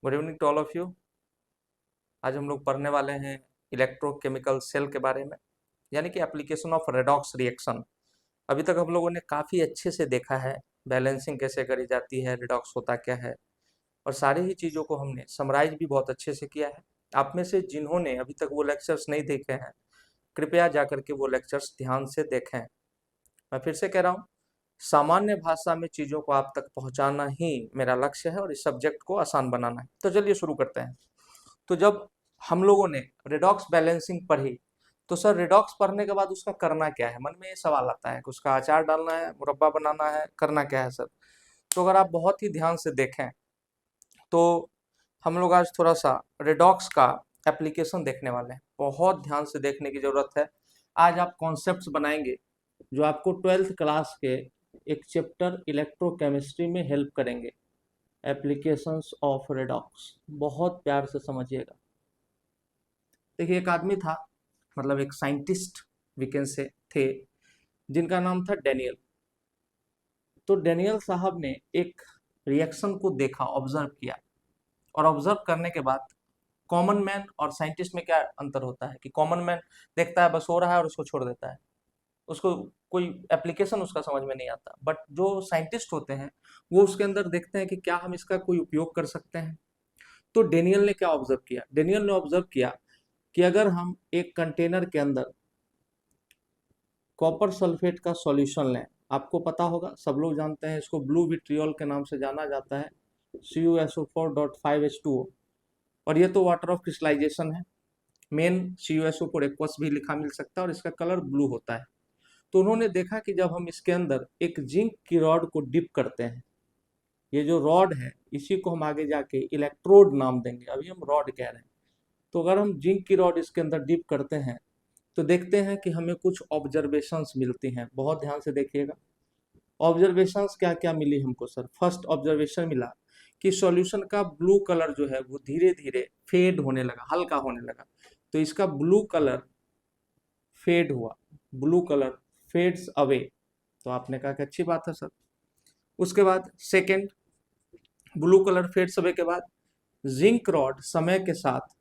Good evening to all of you. आज हम लोग पढ़ने वाले हैं इलेक्ट्रोकेमिकल सेल के बारे में, यानी कि एप्लीकेशन ऑफ रेडॉक्स रिएक्शन। अभी तक हम लोगों ने काफ़ी अच्छे से देखा है बैलेंसिंग कैसे करी जाती है, रेडॉक्स होता क्या है, और सारी ही चीज़ों को हमने समराइज भी बहुत अच्छे से किया है। आप में से जिन्होंने अभी तक वो लेक्चर्स नहीं देखे हैं, कृपया जाकर के वो लेक्चर्स ध्यान से देखें। मैं फिर से कह रहा हूँ, सामान्य भाषा में चीज़ों को आप तक पहुँचाना ही मेरा लक्ष्य है और इस सब्जेक्ट को आसान बनाना है। तो चलिए शुरू करते हैं। तो जब हम लोगों ने रेडॉक्स बैलेंसिंग पढ़ी, तो सर रेडॉक्स पढ़ने के बाद उसका करना क्या है? मन में ये सवाल आता है कि उसका अचार डालना है, मुरब्बा बनाना है, करना क्या है सर? तो अगर आप बहुत ही ध्यान से देखें तो हम लोग आज थोड़ा सा रेडॉक्स का एप्लीकेशन देखने वाले हैं। बहुत ध्यान से देखने की जरूरत है। आज आप कॉन्सेप्ट्स बनाएंगे जो आपको 12th क्लास के एक चैप्टर इलेक्ट्रोकेमिस्ट्री में हेल्प करेंगे। एप्लीकेशंस ऑफ रेडॉक्स बहुत प्यार से समझिएगा। देखिए, एक आदमी था, मतलब एक साइंटिस्ट वीकेंड से थे, जिनका नाम था डेनियल। तो डेनियल साहब ने एक रिएक्शन को देखा, ऑब्जर्व किया, और ऑब्जर्व करने के बाद कॉमन मैन और साइंटिस्ट में क्या अंतर होता है कि कॉमन मैन देखता है, बस हो रहा है और उसको छोड़ देता है, उसको कोई एप्लीकेशन उसका समझ में नहीं आता। बट जो साइंटिस्ट होते हैं वो उसके अंदर देखते हैं कि क्या हम इसका कोई उपयोग कर सकते हैं। तो डेनियल ने क्या ऑब्जर्व किया? डेनियल ने ऑब्जर्व किया कि अगर हम एक कंटेनर के अंदर कॉपर सल्फेट का सॉल्यूशन लें, आपको पता होगा, सब लोग जानते हैं इसको, ब्लू विट्रियोल के नाम से जाना जाता है, CuSO4.5H2O, और ये तो वाटर ऑफ क्रिस्टलाइजेशन है। मेन CuSO4 एक्वस भी लिखा मिल सकता है और इसका कलर ब्लू होता है। तो उन्होंने देखा कि जब हम इसके अंदर एक जिंक की रॉड को डिप करते हैं, ये जो रॉड है इसी को हम आगे जाके इलेक्ट्रोड नाम देंगे, अभी हम रॉड कह रहे हैं। तो अगर हम जिंक की रॉड इसके अंदर डिप करते हैं तो देखते हैं कि हमें कुछ ऑब्जर्वेशंस मिलती हैं। बहुत ध्यान से देखिएगा, ऑब्जर्वेशंस क्या क्या मिली हमको सर। फर्स्ट ऑब्जर्वेशन मिला कि सॉल्यूशन का ब्लू कलर जो है वो धीरे धीरे फेड होने लगा, हल्का होने लगा। तो इसका ब्लू कलर फेड हुआ, ब्लू कलर फेड्स अवे। तो आपने कहा कि अच्छी बात है सर। उसके बाद second, blue colour fades away के बाद जिंक रॉड समय के साथ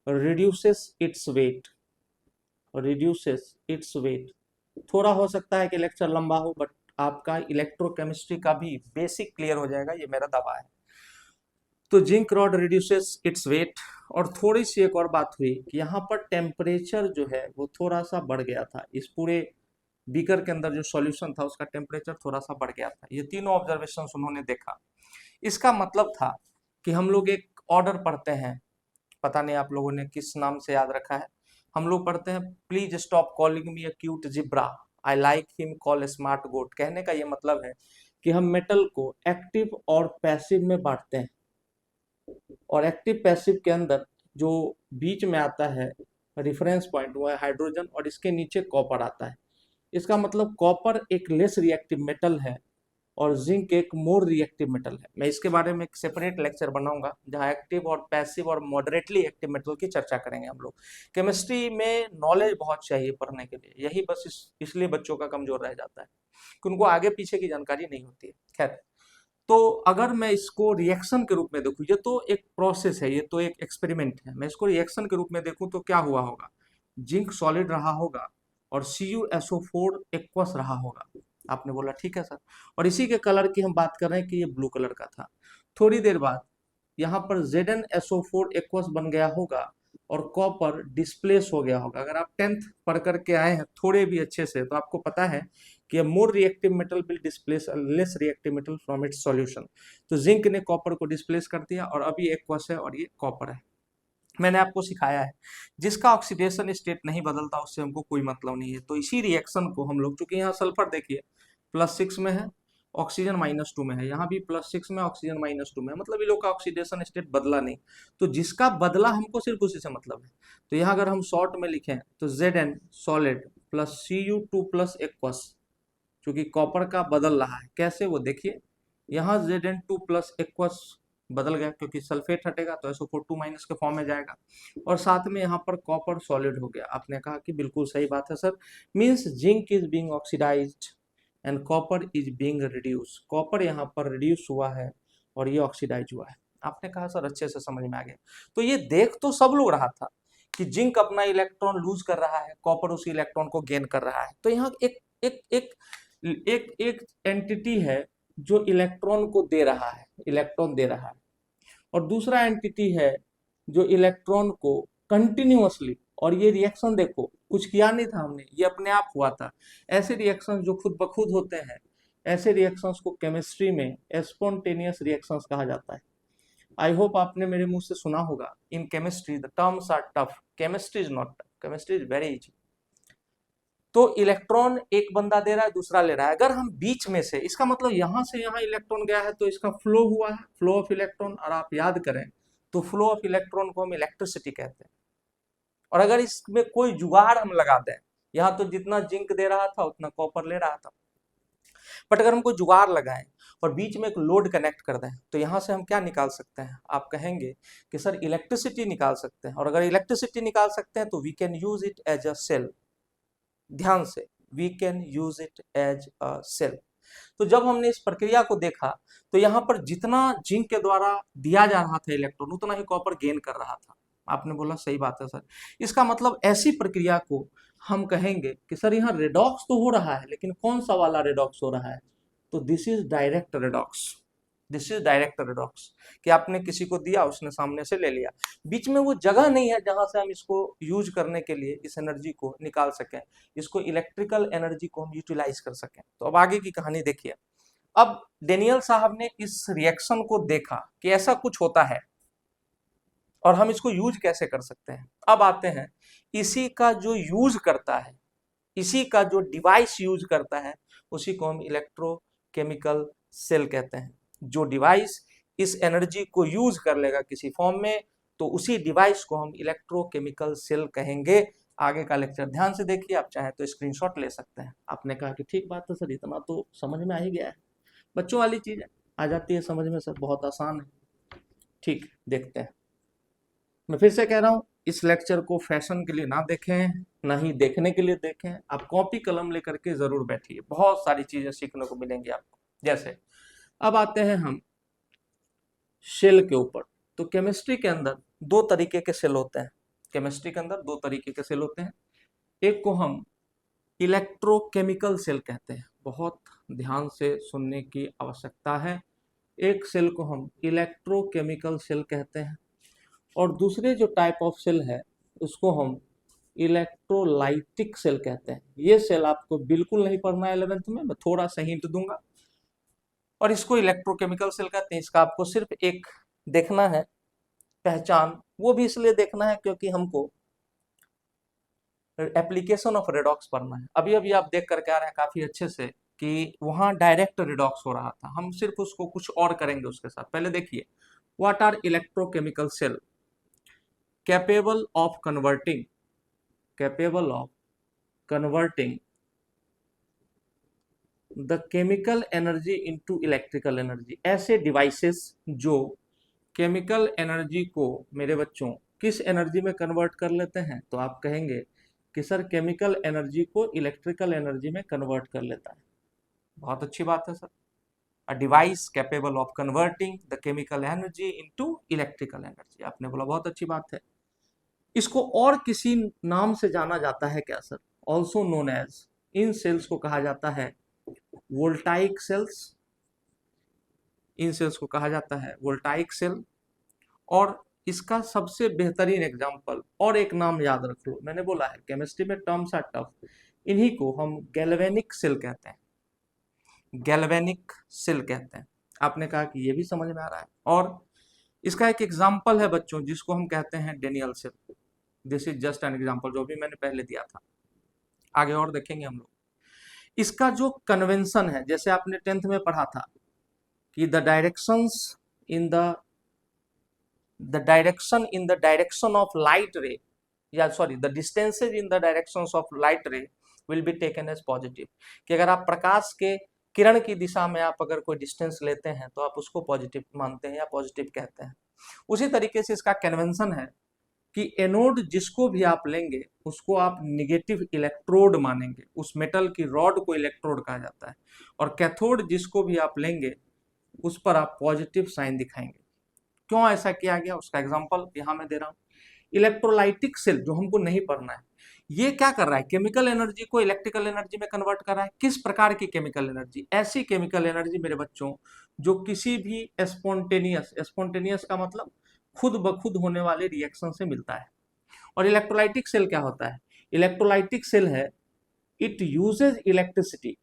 reduces its weight, reduces its weight. थोड़ा हो सकता है कि लेक्चर लंबा हो, बट आपका इलेक्ट्रोकेमिस्ट्री का भी बेसिक क्लियर हो जाएगा, ये मेरा दावा है। तो zinc rod reduces its weight, और थोड़ी सी एक और बात हुई कि यहाँ पर टेम्परेचर जो है वो थोड़ा सा बढ़ गया था। इस पूरे बीकर के अंदर जो सॉल्यूशन था उसका टेम्परेचर थोड़ा सा बढ़ गया था। ये तीनों ऑब्जर्वेशन उन्होंने देखा। इसका मतलब था कि हम लोग एक ऑर्डर पढ़ते हैं, पता नहीं आप लोगों ने किस नाम से याद रखा है। हम लोग पढ़ते हैं, please stop calling me a cute zebra, I like him call smart goat. कहने का ये मतलब है कि हम मेटल को एक्टिव और पैसिव में बांटते हैं, और एक्टिव पैसिव के अंदर जो बीच में आता है रेफरेंस पॉइंट वो है हाइड्रोजन, और इसके नीचे कॉपर आता है। इसका मतलब कॉपर एक लेस रिएक्टिव मेटल है और जिंक एक मोर रिएक्टिव मेटल है। मैं इसके बारे में एक सेपरेट लेक्चर बनाऊंगा जहां एक्टिव और पैसिव और मॉडरेटली एक्टिव मेटल की चर्चा करेंगे हम लोग। केमिस्ट्री में नॉलेज बहुत चाहिए पढ़ने के लिए, यही बस इसलिए बच्चों का कमजोर रह जाता है कि उनको आगे पीछे की जानकारी नहीं होती है। खैर, तो अगर मैं इसको रिएक्शन के रूप में देखूं, ये तो एक प्रोसेस है, ये तो एक एक्सपेरिमेंट है, मैं इसको रिएक्शन के रूप में देखूं तो क्या हुआ होगा? जिंक सॉलिड रहा होगा और CuSO4 एक्वस रहा होगा। आपने बोला ठीक है सर, और इसी के कलर की हम बात कर रहे हैं कि ये ब्लू कलर का था। थोड़ी देर बाद यहाँ पर ZnSO4 एक्वस बन गया होगा और कॉपर डिस्प्लेस हो गया होगा। अगर आप 10th पढ़ करके आए हैं थोड़े भी अच्छे से, तो आपको पता है कि more reactive metal will displace less reactive metal from its solution. तो जिंक ने कॉपर को डिस्प्लेस कर दिया और अभी एक्वस है और ये कॉपर है। मैंने आपको सिखाया है, जिसका ऑक्सीडेशन स्टेट नहीं बदलता उससे हमको कोई मतलब नहीं है। तो इसी रिएक्शन को हम लोग, चूंकि यहाँ सल्फर देखिए +6 में है, ऑक्सीजन -2 में है, यहाँ भी +6 में, ऑक्सीजन -2 में है, मतलब ये लोग का ऑक्सीडेशन स्टेट बदला नहीं। तो जिसका बदला हमको सिर्फ उसी से मतलब है। तो यहाँ अगर हम शॉर्ट में लिखें तो Zn solid plus Cu2 plus aqueous, चूंकि कॉपर का बदल रहा है, कैसे वो देखिए, यहाँ Zn2 प्लस एक्वस बदल गया क्योंकि सल्फेट हटेगा तो SO4 2- के फॉर्म में जाएगा, और साथ में यहाँ पर कॉपर सॉलिड हो गया। आपने कहा कि बिल्कुल सही बात है sir, means zinc is being oxidised and copper is being reduce. Copper यहाँ पर रिड्यूस हुआ है और ये ऑक्सीडाइज हुआ है। आपने कहा सर अच्छे से समझ में आ गया। तो ये देख तो सब लोग रहा था कि जिंक अपना इलेक्ट्रॉन लूज कर रहा है, कॉपर उसी इलेक्ट्रॉन को गेन कर रहा है। तो यहाँ एक एक एक एक एक एंटिटी है जो इलेक्ट्रॉन को दे रहा है, इलेक्ट्रॉन दे रहा है, और दूसरा एंटिटी है जो इलेक्ट्रॉन को कंटिन्यूअसली, और ये रिएक्शन देखो कुछ किया नहीं था हमने, ये अपने आप हुआ था। ऐसे रिएक्शंस जो खुद ब खुद होते हैं, ऐसे रिएक्शंस को केमिस्ट्री में स्पॉन्टेनियस रिएक्शंस कहा जाता है। आई होप आपने मेरे मुंह से सुना होगा, in chemistry the terms are tough, chemistry is not tough, chemistry is very easy. तो इलेक्ट्रॉन एक बंदा दे रहा है, दूसरा ले रहा है। अगर हम बीच में से, इसका मतलब यहां से यहां इलेक्ट्रॉन गया है तो इसका फ्लो हुआ है, फ्लो ऑफ इलेक्ट्रॉन। और आप याद करें तो फ्लो ऑफ इलेक्ट्रॉन को हम इलेक्ट्रिसिटी कहते हैं। और अगर इसमें कोई जुगाड़ हम लगा दें, यहाँ तो जितना जिंक दे रहा था उतना कॉपर ले रहा था, बट अगर हम कोई जुगाड़ लगाएं और बीच में एक लोड कनेक्ट कर दें, तो यहाँ से हम क्या निकाल सकते हैं? आप कहेंगे कि सर इलेक्ट्रिसिटी निकाल सकते हैं। और अगर इलेक्ट्रिसिटी निकाल सकते हैं तो we can use it as a cell. ध्यान से, we can use it as a cell. तो जब हमने इस प्रक्रिया को देखा तो यहाँ पर जितना जिंक के द्वारा दिया जा रहा था इलेक्ट्रॉन, उतना ही कॉपर गेन कर रहा था। आपने बोला सही बात है सर। इसका मतलब ऐसी प्रक्रिया को हम कहेंगे कि सर यहाँ रेडॉक्स तो हो रहा है, लेकिन कौन सा वाला रेडॉक्स हो रहा है? तो this is direct redox. This is direct redox, कि आपने किसी को दिया, उसने सामने से ले लिया, बीच में वो जगह नहीं है जहां से हम इसको यूज करने के लिए इस एनर्जी को निकाल सकें, इसको इलेक्ट्रिकल एनर्जी को हम यूटिलाइज कर सकें। तो अब आगे की कहानी देखिए। अब डेनियल साहब ने इस रिएक्शन को देखा कि ऐसा कुछ होता है और हम इसको यूज कैसे कर सकते हैं। अब आते हैं, इसी का जो यूज करता है, इसी का जो डिवाइस यूज करता है, उसी को हम इलेक्ट्रोकेमिकल सेल कहते हैं। जो डिवाइस इस एनर्जी को यूज कर लेगा किसी फॉर्म में, तो उसी डिवाइस को हम इलेक्ट्रोकेमिकल सेल कहेंगे। आगे का लेक्चर ध्यान से देखिए, आप चाहे तो स्क्रीनशॉट ले सकते हैं। आपने कहा कि ठीक बात है सर, इतना तो समझ में आ ही गया है, बच्चों वाली चीज आ जाती है समझ में सर, बहुत आसान है। ठीक, देखते हैं। मैं फिर से कह रहा हूं, इस लेक्चर को फैशन के लिए ना देखें, ना ही देखने के लिए देखें। आप कॉपी कलम लेकर के जरूर बैठिए, बहुत सारी चीजें सीखने को मिलेंगी आपको। जैसे अब आते हैं हम सेल के ऊपर। तो केमिस्ट्री के अंदर दो तरीके के सेल होते हैं। केमिस्ट्री के अंदर दो तरीके के सेल होते हैं। एक को हम इलेक्ट्रोकेमिकल सेल कहते हैं, बहुत ध्यान से सुनने की आवश्यकता है। एक सेल को हम इलेक्ट्रोकेमिकल सेल कहते हैं, और दूसरे जो टाइप ऑफ सेल है उसको हम इलेक्ट्रोलाइटिक सेल कहते हैं। ये सेल आपको बिल्कुल नहीं पढ़ना है 11th में, मैं थोड़ा सा हिंट दूंगा। और इसको इलेक्ट्रोकेमिकल सेल कहते हैं। इसका आपको सिर्फ एक देखना है पहचान, वो भी इसलिए देखना है क्योंकि हमको एप्लीकेशन ऑफ रेडॉक्स पढ़ना है। अभी अभी आप देख करके आ रहे हैं काफी अच्छे से कि वहां डायरेक्ट रेडॉक्स हो रहा था, हम सिर्फ उसको कुछ और करेंगे उसके साथ। पहले देखिए, what are electrochemical cell? capable of converting capable of converting the chemical energy into electrical energy। ऐसे डिवाइसेस जो केमिकल एनर्जी को, मेरे बच्चों, किस एनर्जी में कन्वर्ट कर लेते हैं? तो आप कहेंगे कि सर केमिकल एनर्जी को इलेक्ट्रिकल एनर्जी में कन्वर्ट कर लेता है। बहुत अच्छी बात है sir. A device capable of converting the chemical energy into electrical energy. आपने बोला बहुत अच्छी बात है। इसको और किसी नाम से जाना जाता है क्या सर? ऑल्सो नोन एज, इन सेल्स को कहा जाता है वोल्टाइक सेल्स। इन सेल्स को कहा जाता है वोल्टाइक सेल। और इसका सबसे बेहतरीन एग्जांपल, और एक नाम याद रख लो, मैंने बोला है केमिस्ट्री में टर्म्स आर टफ, इन्हीं को हम गैल्वेनिक सेल कहते हैं। गैल्वेनिक सेल कहते हैं। आपने कहा कि ये भी समझ में आ रहा है। और इसका एक एग्जाम्पल है बच्चों, जिसको हम कहते हैं Daniell cell. This is just an example, जो भी मैंने पहले दिया था। आगे और देखेंगे हम लोग। इसका जो कन्वेंशन है, जैसे आपने 10th में पढ़ा था कि the directions in the direction of light ray, या sorry the distances in the directions of light ray will be taken as positive. कि अगर आप प्रकाश के किरण की दिशा में आप अगर कोई डिस्टेंस लेते हैं तो आप उसको पॉजिटिव मानते हैं या पॉजिटिव कहते हैं। उसी तरीके से इसका कन्वेंशन है कि एनोड जिसको भी आप लेंगे उसको आप निगेटिव इलेक्ट्रोड मानेंगे, उस मेटल की रॉड को इलेक्ट्रोड कहा जाता है। और कैथोड जिसको भी आप लेंगे उस पर आप पॉजिटिव साइन दिखाएंगे। क्यों ऐसा किया गया उसका एग्जांपल यहाँ मैं दे रहा हूँ। इलेक्ट्रोलाइटिक सेल जो हमको नहीं पढ़ना है, ये क्या कर रहा है, केमिकल एनर्जी को इलेक्ट्रिकल एनर्जी में कन्वर्ट कर रहा है। किस प्रकार की केमिकल एनर्जी? ऐसी केमिकल एनर्जी मेरे बच्चों जो किसी भी स्पॉन्टेनियस का मतलब खुद ब खुद होने वाले रिएक्शन से मिलता है। और इलेक्ट्रोलाइटिक सेल क्या होता है? इलेक्ट्रोलाइटिक सेल है, इट यूजेज इलेक्ट्रिसिटी,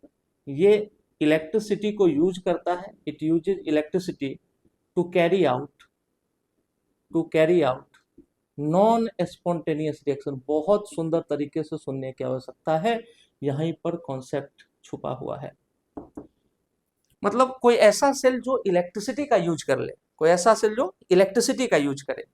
ये इलेक्ट्रिसिटी को यूज करता है, it uses electricity to carry out non spontaneous reaction. बहुत सुंदर तरीके से सुनने की आवश्यकता है, यहीं पर कॉन्सेप्ट छुपा हुआ है। मतलब कोई ऐसा सेल जो इलेक्ट्रिसिटी का यूज कर ले, कोई ऐसा सेल जो इलेक्ट्रिसिटी का यूज करे।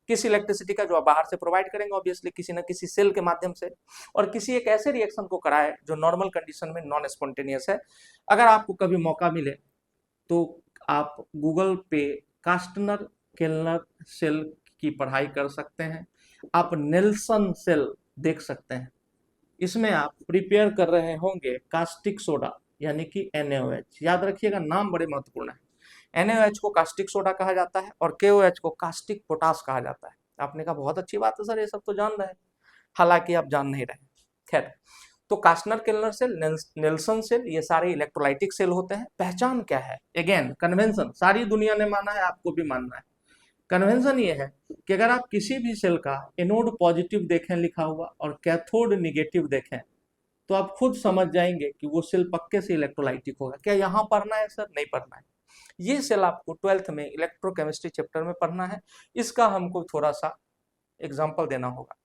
किस इलेक्ट्रिसिटी का? जो आप बाहर से प्रोवाइड करेंगे ऑब्वियसली किसी न किसी सेल के माध्यम से, और किसी एक ऐसे रिएक्शन को कराए जो नॉर्मल कंडीशन में नॉन स्पॉन्टेनियस है। अगर आपको कभी मौका मिले तो आप गूगल पे कास्टनर केल्नर सेल की पढ़ाई कर सकते हैं, आप नेल्सन सेल देख सकते हैं। इसमें आप प्रिपेयर कर रहे होंगे कास्टिक सोडा यानी कि NaOH। याद रखिएगा, नाम बड़े महत्वपूर्ण है। NaOH को कास्टिक सोडा कहा जाता है और KOH को कास्टिक पोटास कहा जाता है। आपने कहा बहुत अच्छी बात है सर, ये सब तो जान रहे हैं, हालांकि आप जान नहीं रहे। खैर, तो कास्टनर केल्नर सेल, नेल्सन सेल, ये सारे इलेक्ट्रोलाइटिक सेल होते हैं। पहचान क्या है? अगेन कन्वेंशन, सारी दुनिया ने माना है, आपको भी मानना है। कन्वेंशन ये है कि अगर आप किसी भी सेल का एनोड पॉजिटिव देखें लिखा हुआ और कैथोड निगेटिव देखें, तो आप खुद समझ जाएंगे कि वो सेल पक्के से इलेक्ट्रोलाइटिक होगा। क्या यहाँ पढ़ना है सर? नहीं पढ़ना है। ये सेल आपको 12th में इलेक्ट्रोकेमिस्ट्री चैप्टर में पढ़ना है। इसका हमको थोड़ा सा एग्जाम्पल देना होगा।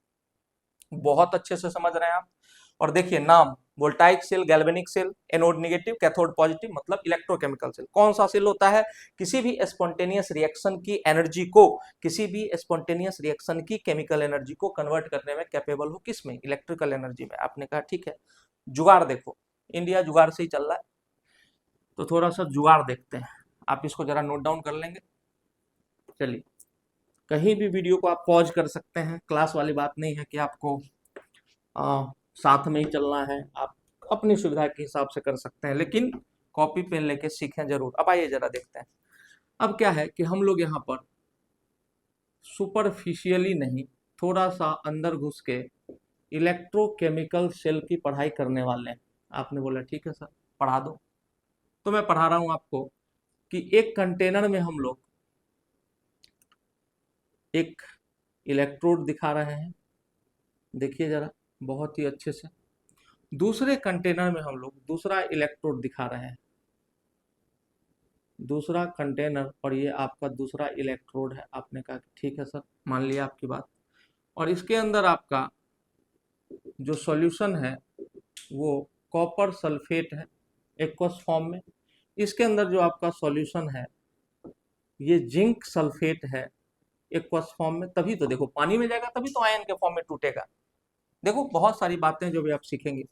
बहुत अच्छे से समझ रहे हैं आप। और देखिए नाम, voltaic cell, galvanic cell, anode negative, cathode positive, मतलब इलेक्ट्रोकेमिकल सेल। कौन सा सेल होता है? किसी भी स्पॉन्टेनियस रिएक्शन की एनर्जी को, किसी भी स्पॉन्टेनियस रिएक्शन की केमिकल एनर्जी को कन्वर्ट करने में कैपेबल हो। किसमें? इलेक्ट्रिकल एनर्जी में। आपने कहा ठीक है, जुगाड़ देखो, इंडिया जुगाड़ से ही चल रहा है, तो थोड़ा सा जुगाड़ देखते हैं। आप इसको जरा नोट डाउन कर लेंगे। चलिए, कहीं भी वीडियो को आप पॉज कर सकते हैं, क्लास वाली बात नहीं है कि आपको साथ में ही चलना है, आप अपनी सुविधा के हिसाब से कर सकते हैं, लेकिन कॉपी पेन लेके सीखें जरूर। अब आइए जरा देखते हैं। अब क्या है कि हम लोग यहाँ पर सुपरफिशियली नहीं, थोड़ा सा अंदर घुस के इलेक्ट्रोकेमिकल सेल की पढ़ाई करने वाले हैं। आपने बोला ठीक है सर पढ़ा दो, तो मैं पढ़ा रहा हूँ आपको कि एक कंटेनर में हम लोग एक इलेक्ट्रोड दिखा रहे हैं, देखिए जरा बहुत ही अच्छे से। दूसरे कंटेनर में हम लोग दूसरा इलेक्ट्रोड दिखा रहे हैं, दूसरा कंटेनर, और ये आपका दूसरा इलेक्ट्रोड है। आपने कहा कि ठीक है सर, मान लिया आपकी बात। और इसके अंदर आपका जो सॉल्यूशन है वो कॉपर सल्फेट है एक्वस फॉर्म में। इसके अंदर जो आपका सॉल्यूशन है ये जिंक सल्फेट है एक्वस फॉर्म में। तभी तो देखो पानी में जाएगा, तभी तो आयन के फॉर्म में टूटेगा। देखो बहुत सारी बातें जो भी आप सीखेंगे।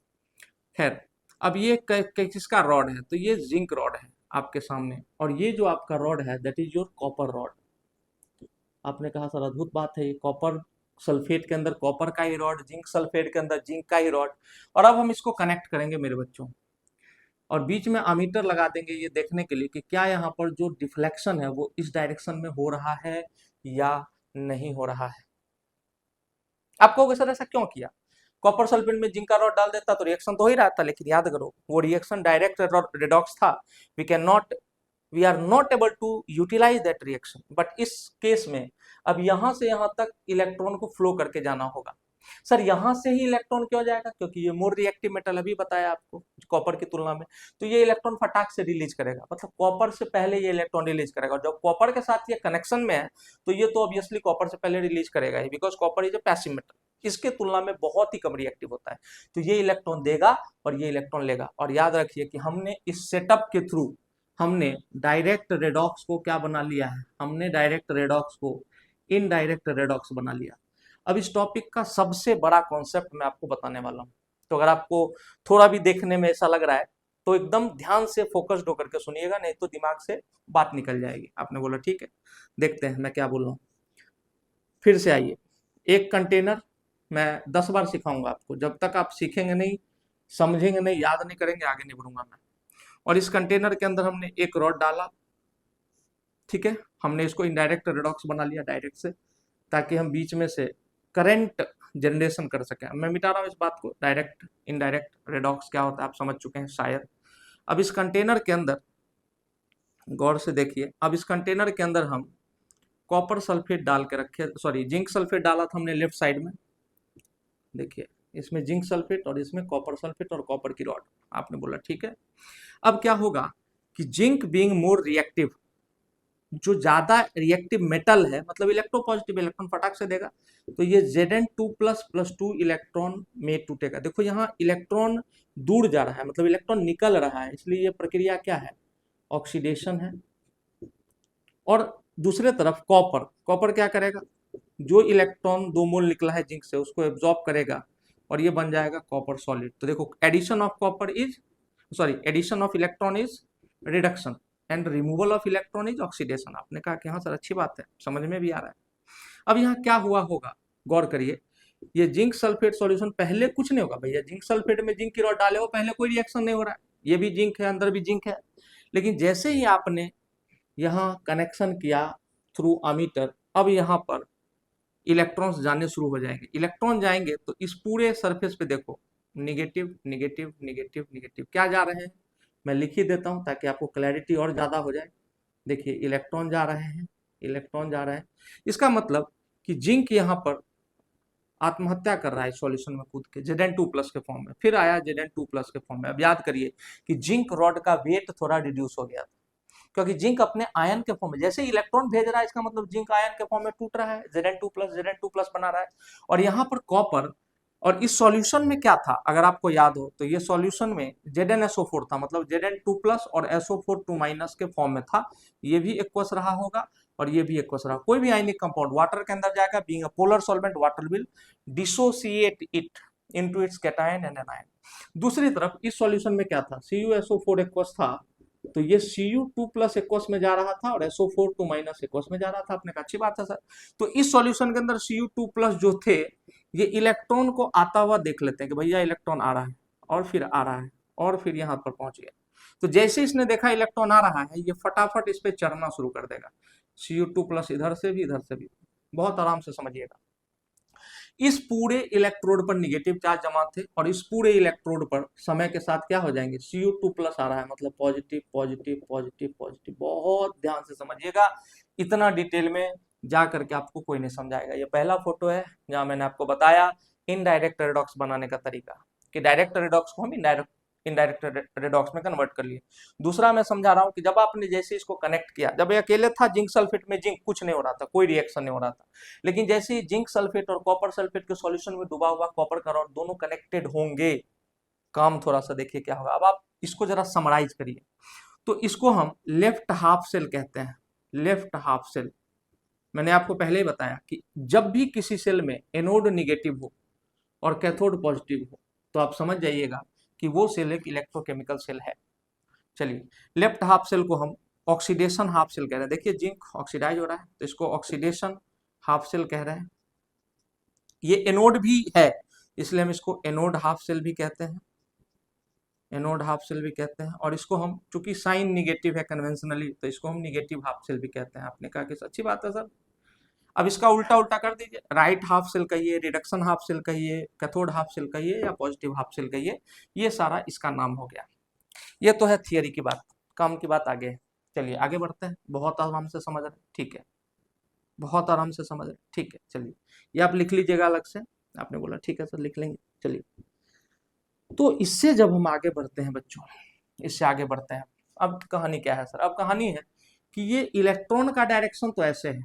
खैर, अब ये किसका रॉड है? तो ये जिंक रॉड है आपके सामने, और ये जो आपका रॉड है that is your copper rod. आपने कहा सर अद्भुत बात है, ये कॉपर सल्फेट के अंदर कॉपर का ही रॉड, जिंक सल्फेट के अंदर जिंक का ही रॉड। और अब हम इसको कनेक्ट करेंगे मेरे बच्चों, और बीच में अमीटर लगा देंगे ये देखने के लिए कि क्या यहाँ पर जो डिफ्लेक्शन है वो इस डायरेक्शन में हो रहा है या नहीं हो रहा है। आप कहोगे सर ऐसा क्यों किया? कॉपर सल्फेट में जिंक का रॉड डाल देता तो रिएक्शन तो हो ही रहा था, लेकिन याद करो वो रिएक्शन डायरेक्ट रेडॉक्स था। We are not able to utilise that reaction. But इस केस में अब यहां से यहां तक इलेक्ट्रॉन को फ्लो करके जाना होगा। सर यहां से ही इलेक्ट्रॉन क्यों जाएगा? क्योंकि ये मोर रिएक्टिव मेटल, अभी बताया आपको, कॉपर की तुलना में। तो ये इलेक्ट्रॉन फटाक से रिलीज करेगा, मतलब कॉपर से पहले ये इलेक्ट्रॉन रिलीज करेगा। और जब कॉपर के साथ ये कनेक्शन में है तो ये तो ऑब्वियसली कॉपर से पहले रिलीज करेगा ही, because copper is a passive metal, इसके तुलना में बहुत ही कम रिएक्टिव होता है। तो ये इलेक्ट्रॉन देगा और ये इलेक्ट्रॉन लेगा। और याद रखिए कि हमने इस सेटअप के थ्रू हमने डायरेक्ट रेडॉक्स को क्या बना लिया है? हमने डायरेक्ट रेडॉक्स को इनडायरेक्ट रेडॉक्स बना लिया। अब इस टॉपिक का सबसे बड़ा कॉन्सेप्ट मैं आपको बताने वाला हूं, तो अगर आपको थोड़ा भी देखने में ऐसा लग रहा है तो एकदम ध्यान से फोकस्ड होकर के सुनिएगा, नहीं तो दिमाग से बात निकल जाएगी। आपने बोला ठीक है, देखते हैं मैं क्या बोल रहा हूँ। फिर से आइए, एक कंटेनर, मैं 10 बार सिखाऊंगा आपको, जब तक आप सीखेंगे नहीं, समझेंगे नहीं, याद नहीं करेंगे, आगे नहीं बढ़ूंगा मैं। और इस कंटेनर के अंदर हमने एक रॉड डाला, ठीक है, हमने इसको इनडायरेक्ट रेडॉक्स बना लिया डायरेक्ट से, ताकि हम बीच में से करंट जनरेशन कर सकें। मैं मिटा रहा हूँ इस बात को, डायरेक्ट इनडायरेक्ट रेडॉक्स क्या होता है आप समझ चुके हैं शायद। अब इस कंटेनर के अंदर गौर से देखिए, अब इस कंटेनर के अंदर हम कॉपर सल्फेट डाल के रखे, सॉरी जिंक सल्फेट डाला था हमने लेफ्ट साइड में, देखिए इसमें जिंक सल्फेट और इसमें कॉपर सल्फेट और कॉपर की रॉड। आपने बोला ठीक है। अब क्या होगा कि जिंक बीइंग मोर रिएक्टिव, जो ज्यादा रिएक्टिव मेटल है, मतलब इलेक्ट्रोपॉजिटिव इलेक्ट्रॉन फटाक से देगा, तो ये Zn2 प्लस 2 इलेक्ट्रॉन में टूटेगा। देखो यहाँ इलेक्ट्रॉन दूर जा रहा है, मतलब इलेक्ट्रॉन निकल रहा है, इसलिए ये प्रक्रिया क्या है, ऑक्सीडेशन है। और दूसरे तरफ कॉपर, कॉपर क्या करेगा, जो इलेक्ट्रॉन 2 मोल निकला है जिंक से उसको एब्जॉर्ब करेगा और ये बन जाएगा कॉपर सॉलिड। तो देखो addition of copper is, sorry addition of electron is reduction and removal of electron is oxidation. आपने कहा कि हाँ सर अच्छी बात है, समझ में भी आ रहा है। अब यहाँ क्या हुआ होगा, गौर करिए, ये जिंक सल्फेट सॉल्यूशन पहले कुछ नहीं होगा भैया, जिंक सल्फेट में जिंक की रॉड डाले हो, पहले कोई रिएक्शन नहीं हो रहा है, ये भी जिंक है अंदर भी जिंक है। लेकिन जैसे ही आपने यहाँ कनेक्शन किया थ्रू अमीटर, अब यहाँ पर इलेक्ट्रॉन्स जाने शुरू हो जाएंगे। इलेक्ट्रॉन जाएंगे तो इस पूरे सरफेस पे देखो निगेटिव निगेटिव निगेटिव निगेटिव क्या जा रहे हैं, मैं लिख ही देता हूँ ताकि आपको क्लैरिटी और ज्यादा हो जाए। देखिए इलेक्ट्रॉन जा रहे हैं, इलेक्ट्रॉन जा रहे हैं, इसका मतलब कि जिंक यहाँ पर आत्महत्या कर रहा है सॉल्यूशन में कूद के Zn2 प्लस के फॉर्म में, फिर आया Zn2 प्लस के फॉर्म में। अब याद करिए कि जिंक रॉड का वेट थोड़ा रिड्यूस हो गया था, क्योंकि जिंक अपने आयन के फॉर्म में, जैसे इलेक्ट्रॉन भेज रहा है इसका मतलब जिंक आयन के फॉर्म में टूट रहा है, Zn2 प्लस बना रहा है। और यहाँ पर कॉपर, और इस सॉल्यूशन में क्या था अगर आपको याद हो तो ये सॉल्यूशन में ZnSO4 था, मतलब Zn2 प्लस और SO4 2 माइनस के फॉर्म में था। ये भी एक्वस रहा होगा और ये भी एक्वस रहा। कोई भी आयनिक कंपाउंड वाटर के अंदर जाएगा, being a polar solvent water will dissociate it into its cation and anion. दूसरी तरफ इस सॉल्यूशन में क्या था, CuSO4 एक्वस था, तो ये Cu2 प्लस एक्वस में जा रहा था और SO4 2 माइनस एक्वस में जा रहा था। आपने कहा अच्छी बात है सर। तो इस सॉल्यूशन के अंदर Cu2 प्लस जो थे, ये इलेक्ट्रॉन को आता हुआ देख लेते हैं कि भैया इलेक्ट्रॉन आ रहा है, और फिर आ रहा है, और फिर यहाँ पर पहुंच गया। तो जैसे इसने देखा इलेक्ट्रॉन आ रहा है, ये फटाफट इस पे चढ़ना शुरू कर देगा। Cu2 प्लस इधर से भी इधर से भी, बहुत आराम से समझिएगा। इस पूरे इलेक्ट्रोड पर निगेटिव चार्ज जमा थे और इस पूरे इलेक्ट्रोड पर समय के साथ क्या हो जाएंगे, Cu2 प्लस आ रहा है, मतलब पॉजिटिव पॉजिटिव पॉजिटिव पॉजिटिव। बहुत ध्यान से समझिएगा, इतना डिटेल में जा करके आपको कोई नहीं समझाएगा। ये पहला फोटो है जहां मैंने आपको बताया इनडायरेक्ट रेडॉक्स बनाने का तरीका, कि डायरेक्ट रेडॉक्स को हम इनडायरेक्ट रेडॉक्स में कन्वर्ट कर लिए। दूसरा मैं समझा रहा हूँ कि जब आपने जैसे इसको कनेक्ट किया, जब ये अकेले था जिंक सल्फेट में जिंक कुछ नहीं हो रहा था, कोई रिएक्शन नहीं हो रहा था, लेकिन जैसे ही जिंक सल्फेट और कॉपर सल्फेट के सॉल्यूशन में डूबा हुआ कॉपर का रॉड दोनों कनेक्टेड होंगे, काम थोड़ा सा देखिए क्या होगा। अब आप इसको जरा समराइज करिए, तो इसको हम लेफ्ट हाफ सेल कहते हैं, लेफ्ट हाफ सेल। मैंने आपको पहले ही बताया कि जब भी किसी सेल में एनोड निगेटिव हो और कैथोड पॉजिटिव हो, तो आप समझ जाइएगा कि वो सेल एक इलेक्ट्रोकेमिकल सेल है। चलिए, लेफ्ट हाफ सेल को हम ऑक्सीडेशन हाफ सेल कह रहे हैं। देखिए जिंक ऑक्सीडाइज हो रहा है तो इसको ऑक्सीडेशन हाफ सेल कह रहे हैं। ये एनोड भी है, इसलिए हम इसको एनोड हाफ सेल भी कहते हैं, एनोड हाफ सेल भी कहते हैं। और इसको हम, चूंकि साइन निगेटिव है कन्वेंशनली, तो इसको हम निगेटिव हाफ सेल भी कहते हैं। आपने कहा कि अच्छी बात है सर। अब इसका उल्टा उल्टा कर दीजिए, राइट हाफ सेल कहिए, रिडक्शन हाफ सेल कहिए, कैथोड हाफ सेल कहिए या पॉजिटिव हाफ सेल कहिए, ये सारा इसका नाम हो गया। ये तो है थियरी की बात, काम की बात आगे है। चलिए आगे बढ़ते हैं, बहुत आराम से समझ रहे हैं, ठीक है, बहुत आराम से समझ रहे हैं, ठीक है। चलिए ये आप लिख लीजिएगा अलग से, आपने बोला ठीक है सर लिख लेंगे। चलिए, तो इससे जब हम आगे बढ़ते हैं बच्चों, इससे आगे बढ़ते हैं, अब कहानी क्या है सर, अब कहानी है कि ये इलेक्ट्रॉन का डायरेक्शन तो ऐसे है,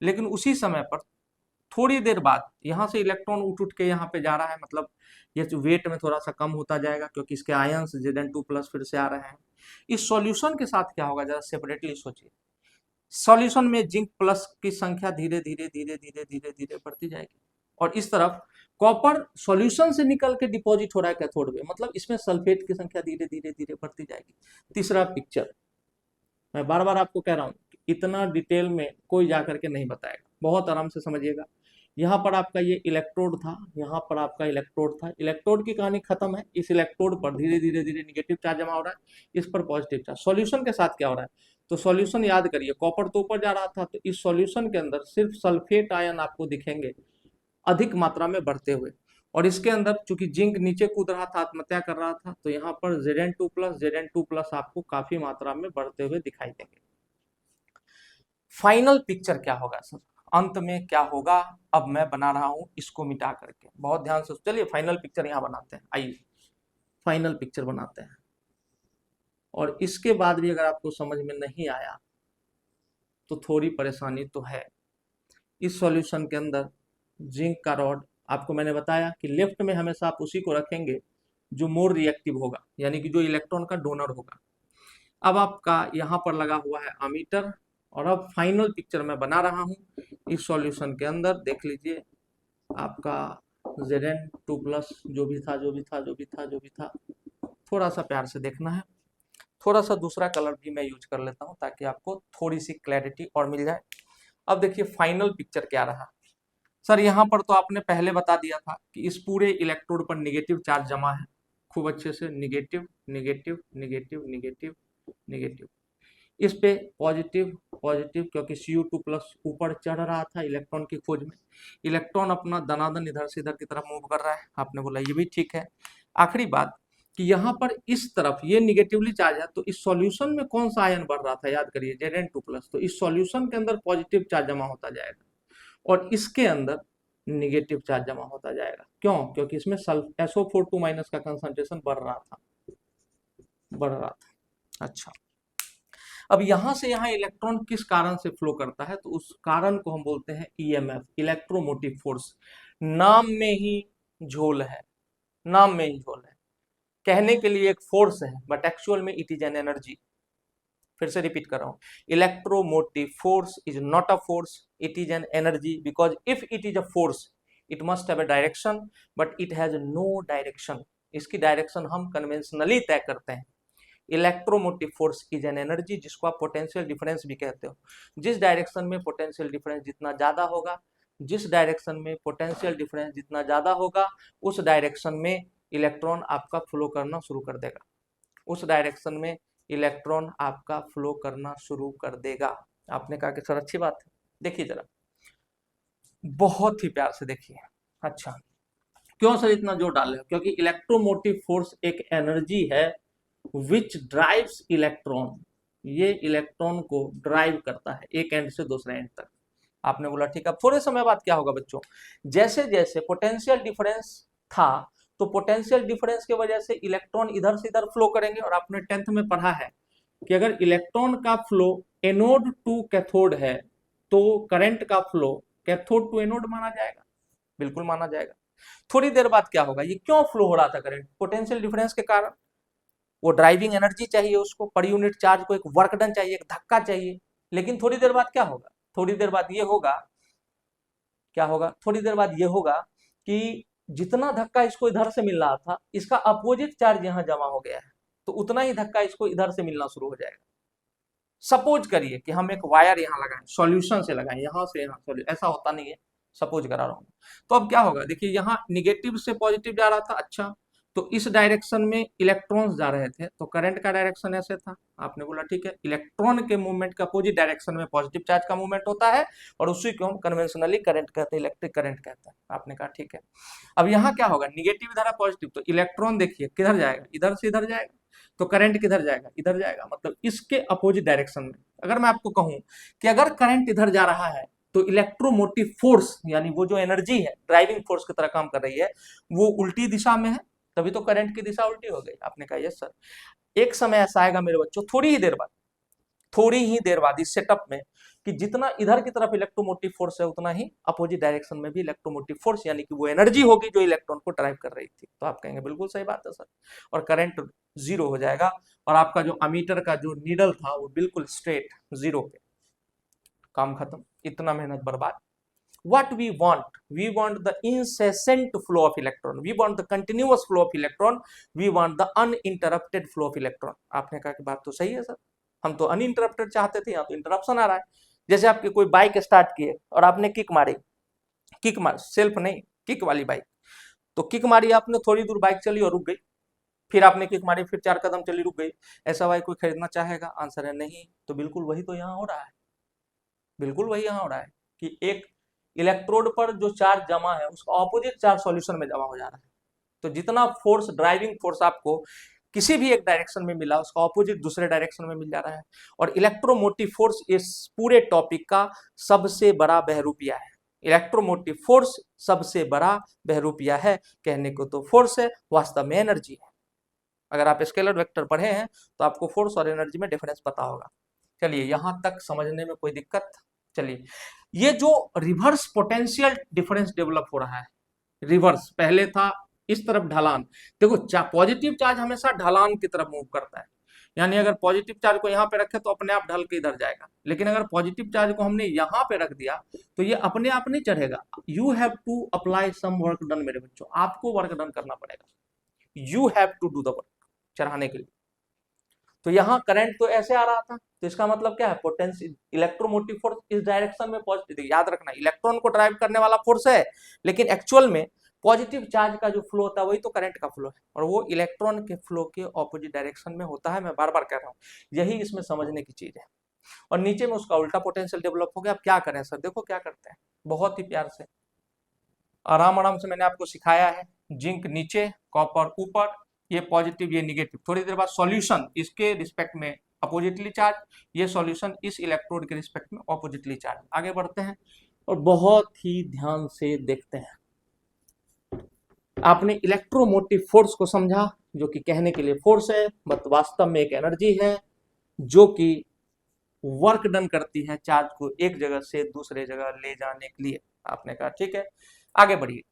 लेकिन उसी समय पर थोड़ी देर बाद यहाँ से इलेक्ट्रॉन उठ उठ के यहाँ पे जा रहा है, मतलब ये वेट में थोड़ा सा कम होता जाएगा क्योंकि इसके आयंस Zn2 प्लस फिर से आ रहे हैं। इस सॉल्यूशन के साथ क्या होगा जरा सेपरेटली सोचिए। सॉल्यूशन में जिंक प्लस की संख्या धीरे धीरे धीरे धीरे धीरे धीरे बढ़ती जाएगी, और इस तरफ कॉपर सॉल्यूशन से निकल के डिपॉजिट हो रहा है कैथोड में, मतलब इसमें सल्फेट की संख्या धीरे धीरे धीरे बढ़ती जाएगी। तीसरा पिक्चर, मैं बार बार आपको कह रहा हूँ इतना डिटेल में कोई जाकर के नहीं बताएगा, बहुत आराम से समझिएगा। यहाँ पर आपका ये इलेक्ट्रोड था, यहाँ पर आपका इलेक्ट्रोड था, इलेक्ट्रोड की कहानी खत्म है। इस इलेक्ट्रोड पर धीरे धीरे धीरे निगेटिव चार्ज जमा हो रहा है, इस पर पॉजिटिव चार्ज। सॉल्यूशन के साथ क्या हो रहा है, तो सॉल्यूशन याद करिए, कॉपर तो ऊपर जा रहा था, तो इस सॉल्यूशन के अंदर सिर्फ सल्फेट आयन आपको दिखेंगे अधिक मात्रा में बढ़ते हुए, और इसके अंदर चूंकि जिंक नीचे कूद रहा था, आत्महत्या कर रहा था, तो यहाँ पर Zn2+ आपको काफी मात्रा में बढ़ते हुए दिखाई देंगे। फाइनल पिक्चर क्या होगा सर, अंत में क्या होगा, अब मैं बना रहा हूं इसको मिटा करके, बहुत ध्यान से चलिए फाइनल पिक्चर यहाँ बनाते हैं, आइए फाइनल पिक्चर बनाते हैं। और इसके बाद भी अगर आपको समझ में नहीं आया तो थोड़ी परेशानी तो है। इस सॉल्यूशन के अंदर जिंक का रॉड, आपको मैंने बताया कि लेफ्ट में हमेशा आप उसी को रखेंगे जो मोर रिएक्टिव होगा, यानी कि जो इलेक्ट्रॉन का डोनर होगा। अब आपका यहाँ पर लगा हुआ है अमीटर, और अब फाइनल पिक्चर मैं बना रहा हूँ इस सॉल्यूशन के अंदर। देख लीजिए आपका Zn2+ जो भी था, थोड़ा सा प्यार से देखना है, थोड़ा सा दूसरा कलर भी मैं यूज कर लेता हूँ ताकि आपको थोड़ी सी क्लैरिटी और मिल जाए। अब देखिए फाइनल पिक्चर क्या रहा सर। यहाँ पर तो आपने पहले बता दिया था कि इस पूरे इलेक्ट्रोड पर निगेटिव चार्ज जमा है, खूब अच्छे से, negative negative negative negative negative. इस पे पॉजिटिव पॉजिटिव, क्योंकि Cu2+ ऊपर चढ़ रहा था इलेक्ट्रॉन की खोज में, इलेक्ट्रॉन अपना दनादन इधर से इधर की तरफ मूव कर रहा है, आपने बोला ये भी ठीक है। आखिरी बात कि यहाँ पर इस तरफ ये निगेटिवली चार्ज है, तो इस सॉल्यूशन में कौन सा आयन बढ़ रहा था, याद करिए Zn2+, तो इस सॉल्यूशन के अंदर पॉजिटिव चार्ज जमा होता जाएगा और इसके अंदर निगेटिव चार्ज जमा होता जाएगा। क्यों? क्योंकि इसमें SO4 2- का कंसंट्रेशन बढ़ रहा था। अच्छा, अब यहां से यहां इलेक्ट्रॉन किस कारण से फ्लो करता है, तो उस कारण को हम बोलते हैं EMF, इलेक्ट्रोमोटिव फोर्स। नाम में ही झोल है, नाम में ही झोल है, कहने के लिए एक फोर्स है बट एक्चुअल में इट इज एन एनर्जी। फिर से रिपीट कर रहा हूं, electromotive force is not a force, it is an energy, because if it is a force it must have a direction, but it has no direction. इसकी direction हम conventionally तय करते हैं। Electromotive force is an energy, जिसको आप potential difference भी कहते हो। जिस डायरेक्शन में पोटेंशियल डिफरेंस जितना ज्यादा होगा, जिस डायरेक्शन में पोटेंशियल डिफरेंस जितना ज्यादा होगा, उस डायरेक्शन में इलेक्ट्रॉन आपका फ्लो करना शुरू कर देगा, उस डायरेक्शन में इलेक्ट्रॉन आपका फ्लो करना शुरू कर देगा। आपने कहा कि सर अच्छी बात है, देखिए जरा बहुत ही प्यार से देखिए। अच्छा, क्यों सर इतना जोर डाल रहे हो? क्योंकि इलेक्ट्रोमोटिव फोर्स एक एनर्जी है विच ड्राइव्स इलेक्ट्रॉन, ये इलेक्ट्रॉन को ड्राइव करता है एक एंड से दूसरे एंड तक। आपने बोला ठीक है। अब थोड़े समय बाद क्या होगा बच्चों, जैसे जैसे पोटेंशियल डिफरेंस था, तो पोटेंशियल डिफरेंस की वजह से इलेक्ट्रॉन इधर से इधर फ्लो करेंगे, और आपने 10th में पढ़ा है कि अगर इलेक्ट्रॉन का फ्लो एनोड टू कैथोड है तो करंट का फ्लो कैथोड टू एनोड माना जाएगा, बिल्कुल माना जाएगा। थोड़ी देर बाद क्या होगा, ये क्यों फ्लो हो रहा था करंट, पोटेंशियल डिफरेंस के कारण। वो ड्राइविंग एनर्जी चाहिए उसको, पर यूनिट चार्ज को एक वर्क डन चाहिए, एक धक्का चाहिए। लेकिन थोड़ी देर बाद क्या होगा, थोड़ी देर बाद ये होगा, क्या होगा, थोड़ी देर बाद ये होगा कि जितना धक्का इसको इधर से मिल रहा था, इसका अपोजिट चार्ज यहां जमा हो गया है, तो उतना ही धक्का इसको इधर से मिलना शुरू हो जाएगा। सपोज करिए कि हम एक वायर यहां लगाएं, सॉल्यूशन से लगाएं, यहां से यहां, ऐसा होता नहीं है, सपोज करा रहा हूं। तो अब क्या होगा, देखिए यहां निगेटिव से पॉजिटिव जा रहा था, अच्छा, तो इस डायरेक्शन में इलेक्ट्रॉन्स जा रहे थे, तो करंट का डायरेक्शन ऐसे था। आपने बोला ठीक है, इलेक्ट्रॉन के मूवमेंट का अपोजिट डायरेक्शन में पॉजिटिव चार्ज का मूवमेंट होता है, और उसी को हम कन्वेंशनली करंट कहते हैं, इलेक्ट्रिक करंट कहते हैं। आपने कहा ठीक है। अब यहाँ क्या होगा, निगेटिव इधर है पॉजिटिव, तो इलेक्ट्रॉन देखिए किधर जाएगा, इधर से इधर जाएगा, तो करंट किधर जाएगा, इधर जाएगा, मतलब इसके अपोजिट डायरेक्शन में। अगर मैं आपको कहूं कि अगर करंट इधर जा रहा है तो इलेक्ट्रोमोटिव फोर्स, यानी वो जो एनर्जी है ड्राइविंग फोर्स की तरह काम कर रही है, वो उल्टी दिशा में है, तभी तो करंट की दिशा उल्टी हो गई। आपने कहा यस सर। एक समय ऐसा आएगा मेरे बच्चों, थोड़ी ही देर बाद इस सेटअप में, कि जितना इधर की तरफ इलेक्ट्रोमोटिव फोर्स है, उतना ही अपोजिट डायरेक्शन में भी इलेक्ट्रोमोटिव फोर्स, यानी कि वो एनर्जी होगी जो इलेक्ट्रॉन को ड्राइव कर रही थी। तो आप कहेंगे बिल्कुल सही बात है सर, और करंट जीरो हो जाएगा, और आपका जो अमीटर का जो नीडल था वो बिल्कुल स्ट्रेट जीरो पे, काम खत्म, इतना मेहनत बर्बाद। What we want the incessant flow of electron, we want the continuous flow of electron, we want the uninterrupted flow of electron। आपने कहा कि बात तो सही है सर, हम तो अनइंटरप्टेड चाहते थे, यहाँ तो इंटरप्शन आ रहा है। जैसे आपकी कोई बाइक स्टार्ट किए और आपने किक मारी, किक मार, सेल्फ नहीं, किक वाली बाइक, तो किक मारी आपने, थोड़ी दूर बाइक चली और रुक गई, फिर आपने किक मारी, फिर 4 कदम चली, रुक गई, ऐसा वाई कोई खरीदना चाहेगा? आंसर है नहीं। तो बिल्कुल वही तो यहाँ हो रहा है, बिल्कुल वही यहाँ हो रहा है कि एक इलेक्ट्रोड पर जो चार्ज जमा है उसका ऑपोजिट चार्ज सॉल्यूशन में जमा हो जा रहा है। तो जितना फोर्स, ड्राइविंग फोर्स आपको किसी भी एक डायरेक्शन में मिला, उसका ऑपोजिट दूसरे डायरेक्शन में मिल जा रहा है। और इलेक्ट्रोमोटिव फोर्स इस पूरे टॉपिक का सबसे बड़ा बहरूपिया है। इलेक्ट्रोमोटिव फोर्स सबसे बड़ा बहरूपिया है। कहने को तो फोर्स है, वास्तव में एनर्जी है। अगर आप स्केलर वेक्टर पढ़े हैं तो आपको फोर्स और एनर्जी में डिफरेंस पता होगा। चलिए यहां तक समझने में कोई दिक्कत? चलिए, ये जो रिवर्स पोटेंशियल डिफरेंस डेवलप हो रहा है, रिवर्स, पहले था इस तरफ ढलान। देखो पॉजिटिव चार्ज हमेशा ढलान की तरफ मूव करता है, यानी अगर पॉजिटिव चार्ज को यहाँ पे रखे तो अपने आप ढल के इधर जाएगा। लेकिन अगर पॉजिटिव चार्ज को हमने यहाँ पे रख दिया तो ये अपने आप नहीं चढ़ेगा। You have to apply some work done मेरे बच्चों, आपको वर्क डन करना पड़ेगा। You have to do the work चढ़ाने के लिए। तो यहाँ करंट तो ऐसे आ रहा था, तो इसका मतलब क्या है? पोटेंशियल, इलेक्ट्रोमोटिव फोर्स इस डायरेक्शन में पॉजिटिव। याद रखना, इलेक्ट्रॉन को ड्राइव करने वाला फोर्स है, लेकिन एक्चुअल में पॉजिटिव चार्ज का जो फ्लो होता है वही तो करंट का फ्लो है, और वो इलेक्ट्रॉन के फ्लो के ऑपोजिट डायरेक्शन में होता है। मैं बार बार कह रहा हूँ, यही इसमें समझने की चीज है। और नीचे में उसका उल्टा पोटेंशियल डेवलप हो गया। अब क्या करें सर? देखो क्या करते हैं, बहुत ही प्यार से, आराम आराम से मैंने आपको सिखाया है। जिंक नीचे, कॉपर ऊपर, ये पॉजिटिव ये निगेटिव। थोड़ी देर बाद सॉल्यूशन इसके रिस्पेक्ट में अपोजिटली चार्ज, ये सॉल्यूशन इस इलेक्ट्रोड के रिस्पेक्ट में अपोजिटली चार्ज। आगे बढ़ते हैं और बहुत ही ध्यान से देखते हैं। आपने इलेक्ट्रोमोटिव फोर्स को समझा, जो कि कहने के लिए फोर्स है, बट वास्तव में एक एनर्जी है जो कि वर्क डन करती है चार्ज को एक जगह से दूसरे जगह ले जाने के लिए। आपने कहा ठीक है, आगे बढ़िए।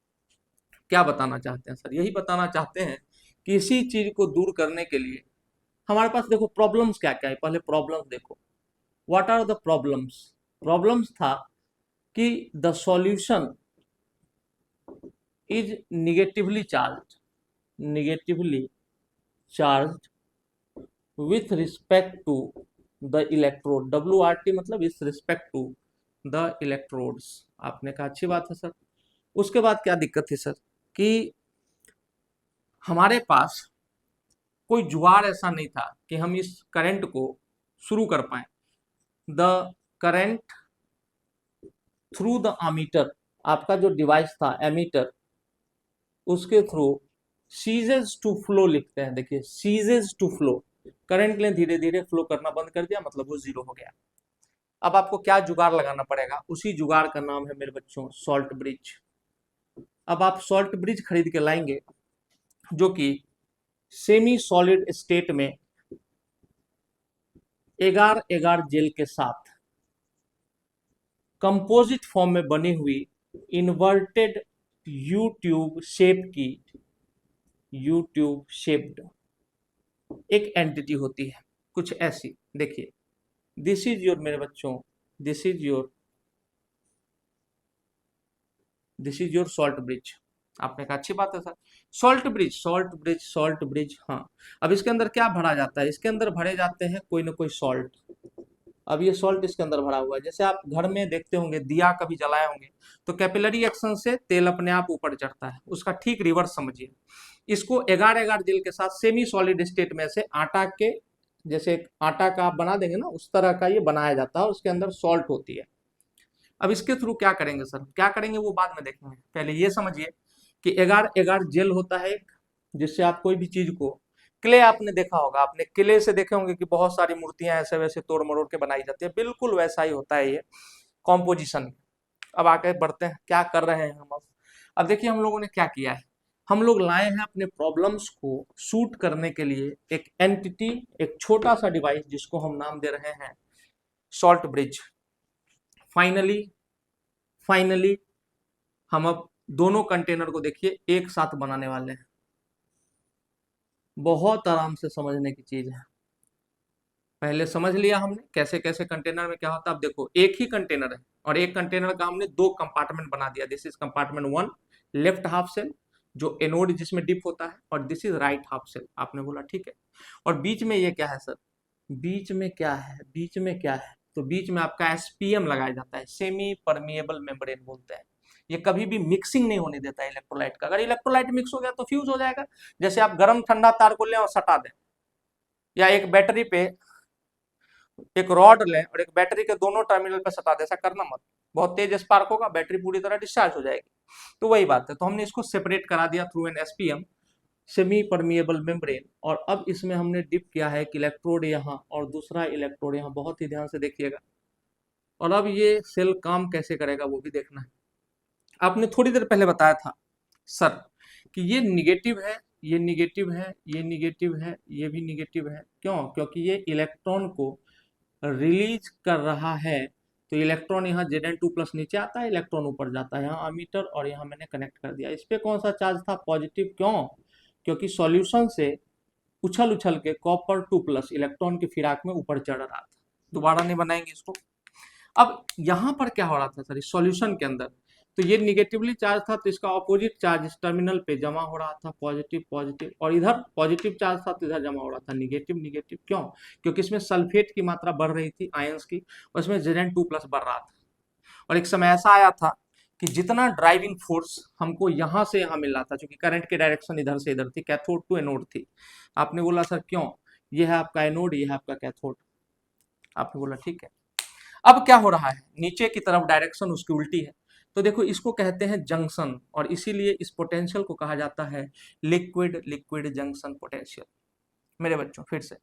क्या बताना चाहते हैं सर? यही बताना चाहते हैं कि इसी चीज को दूर करने के लिए हमारे पास देखो प्रॉब्लम्स क्या क्या है। पहले प्रॉब्लम्स देखो, what are the problems? Problems था कि the solution is negatively charged with respect to the electrode. WRT मतलब इस रिस्पेक्ट टू द इलेक्ट्रोड्स। आपने कहा अच्छी बात है सर। उसके बाद क्या दिक्कत थी सर? कि हमारे पास कोई जुगाड़ ऐसा नहीं था कि हम इस करंट को शुरू कर पाए। The current through the ammeter, आपका जो डिवाइस था एमीटर, उसके थ्रू सीजेज टू फ्लो लिखते हैं। देखिए सीजेज टू फ्लो, करंट ने धीरे धीरे फ्लो करना बंद कर दिया, मतलब वो जीरो हो गया। अब आपको क्या जुगाड़ लगाना पड़ेगा? उसी जुगाड़ का नाम है मेरे बच्चों सॉल्ट ब्रिज। अब आप सॉल्ट ब्रिज खरीद के लाएंगे जो कि सेमी सॉलिड स्टेट में एगार एगार जेल के साथ कंपोजिट फॉर्म में बनी हुई इन्वर्टेड यूट्यूब शेप्ड एक एंटिटी होती है, कुछ ऐसी। देखिए दिस इज योर, मेरे बच्चों, this is your salt bridge. आपने कहा अच्छी बात है सर। सॉल्ट ब्रिज, हाँ। अब इसके अंदर क्या भरा जाता है? इसके अंदर भरे जाते हैं कोई ना कोई सॉल्ट। अब ये सॉल्ट इसके अंदर भरा हुआ है। जैसे आप घर में देखते होंगे, दिया कभी जलाए होंगे तो कैपिलरी एक्शन से तेल अपने आप ऊपर चढ़ता है, उसका ठीक रिवर्स समझिए। इसको एगार एगार जेल के साथ सेमी सॉलिड स्टेट में से आटा के, जैसे आटा का आप बना देंगे ना, उस तरह का ये बनाया जाता है और उसके अंदर सॉल्ट होती है। अब इसके थ्रू क्या करेंगे सर? क्या करेंगे वो बाद में देखेंगे। पहले ये समझिए कि एगार एगार जेल होता है एक, जिससे आप कोई भी चीज को, क्ले आपने देखा होगा, आपने किले से देखे होंगे कि बहुत सारी मूर्तियां ऐसे वैसे तोड़ मरोड़ के बनाई जाती है, बिल्कुल वैसा ही होता है ये कॉम्पोजिशन। अब आगे बढ़ते हैं, क्या कर रहे हैं हम अब देखिए हम लोगों ने क्या किया है। हम लोग लाए हैं अपने प्रॉब्लम्स को शूट करने के लिए एक एंटिटी, एक छोटा सा डिवाइस जिसको हम नाम दे रहे हैं सॉल्ट ब्रिज। फाइनली हम अब दोनों कंटेनर को देखिए एक साथ बनाने वाले हैं। बहुत आराम से समझने की चीज है। पहले समझ लिया हमने कैसे कैसे कंटेनर में क्या होता है। अब देखो एक ही कंटेनर है और एक कंटेनर का हमने दो कंपार्टमेंट बना दिया। This is compartment 1, left half cell जो एनोड जिसमें डिप होता है, और this is right half cell. आपने बोला ठीक है। और बीच में ये क्या है सर? बीच में क्या है? तो बीच में आपका SPM लगाया जाता है, सेमी परमिएबल मेम्ब्रेन बोलते हैं। ये कभी भी मिक्सिंग नहीं होने देता इलेक्ट्रोलाइट का। अगर इलेक्ट्रोलाइट मिक्स हो गया तो फ्यूज हो जाएगा। जैसे आप गर्म ठंडा तार को लें और सटा दें, या एक बैटरी पे एक रॉड लें और एक बैटरी के दोनों टर्मिनल पे सटा दें, ऐसा करना मत, बहुत तेज स्पार्क होगा, बैटरी पूरी तरह डिस्चार्ज हो जाएगी। तो वही बात है, तो हमने इसको सेपरेट करा दिया through an SPM, semi permeable membrane. और अब इसमें हमने डिप किया है कि इलेक्ट्रोड यहाँ और दूसरा इलेक्ट्रोड यहाँ, बहुत ही ध्यान से देखिएगा। और अब ये सेल काम कैसे करेगा वो भी देखना है। आपने थोड़ी देर पहले बताया था सर कि ये निगेटिव है, ये निगेटिव है, ये निगेटिव है, ये भी निगेटिव है। क्यों? क्योंकि ये इलेक्ट्रॉन को रिलीज कर रहा है। तो इलेक्ट्रॉन यहाँ Zn2+ नीचे आता है, इलेक्ट्रॉन ऊपर जाता है। यहाँ अमीटर और यहाँ मैंने कनेक्ट कर दिया। इस पे कौन सा चार्ज था? पॉजिटिव। क्यों? क्योंकि सॉल्यूशन से उछल उछल के कॉपर 2+ इलेक्ट्रॉन की फिराक में ऊपर चढ़ रहा था। दोबारा नहीं बनाएंगे इसको। अब यहाँ पर क्या हो रहा था सर, इस सॉल्यूशन के अंदर? तो ये निगेटिवली चार्ज था, तो इसका ऑपोजिट चार्ज इस टर्मिनल पे जमा हो रहा था, पॉजिटिव पॉजिटिव, और इधर पॉजिटिव चार्ज था तो इधर जमा हो रहा था निगेटिव निगेटिव। क्यों? क्योंकि इसमें सल्फेट की मात्रा बढ़ रही थी, आयंस की, और इसमें Zn2+ बढ़ रहा था। और एक समय ऐसा आया था कि जितना ड्राइविंग फोर्स हमको यहाँ से यहाँ मिल रहा था, क्योंकि करंट की डायरेक्शन इधर से इधर थी, कैथोड टू एनोड थी। आपने बोला सर क्यों? ये है आपका एनोड, ये है आपका कैथोड। आपने बोला ठीक है। अब क्या हो रहा है, नीचे की तरफ डायरेक्शन उसकी उल्टी है। तो देखो, इसको कहते हैं जंक्शन, और इसीलिए इस पोटेंशियल को कहा जाता है लिक्विड लिक्विड जंक्शन पोटेंशियल। मेरे बच्चों फिर से,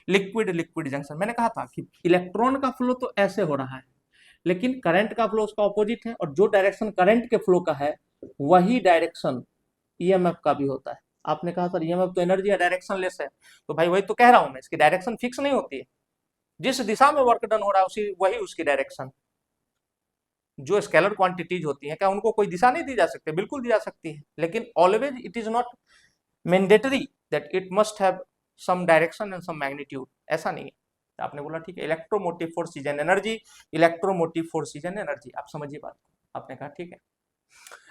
लिक्विड लिक्विड जंक्शन। मैंने कहा था कि इलेक्ट्रॉन का फ्लो तो ऐसे हो रहा है, लेकिन करंट का फ्लो उसका ऑपोजिट है, और जो डायरेक्शन करंट के फ्लो का है वही डायरेक्शन ईएमएफ का भी होता है। आपने कहा सर ईएमएफ तो एनर्जी है, डायरेक्शन लेस है। तो भाई वही तो कह रहा हूं मैं, इसकी डायरेक्शन फिक्स नहीं होती है। जिस दिशा में वर्क डन हो रहा है उसी वही उसकी डायरेक्शन। जो स्केलर क्वांटिटीज होती हैं, क्या उनको कोई दिशा नहीं दी जा सकती? बिल्कुल दी जा सकती है, लेकिन always it is not mandatory that it must have some direction and some magnitude, ऐसा नहीं है। तो आपने बोला ठीक है, electromotive force is an energy, electromotive force is an energy. आप समझिए बात को। आपने कहा ठीक है।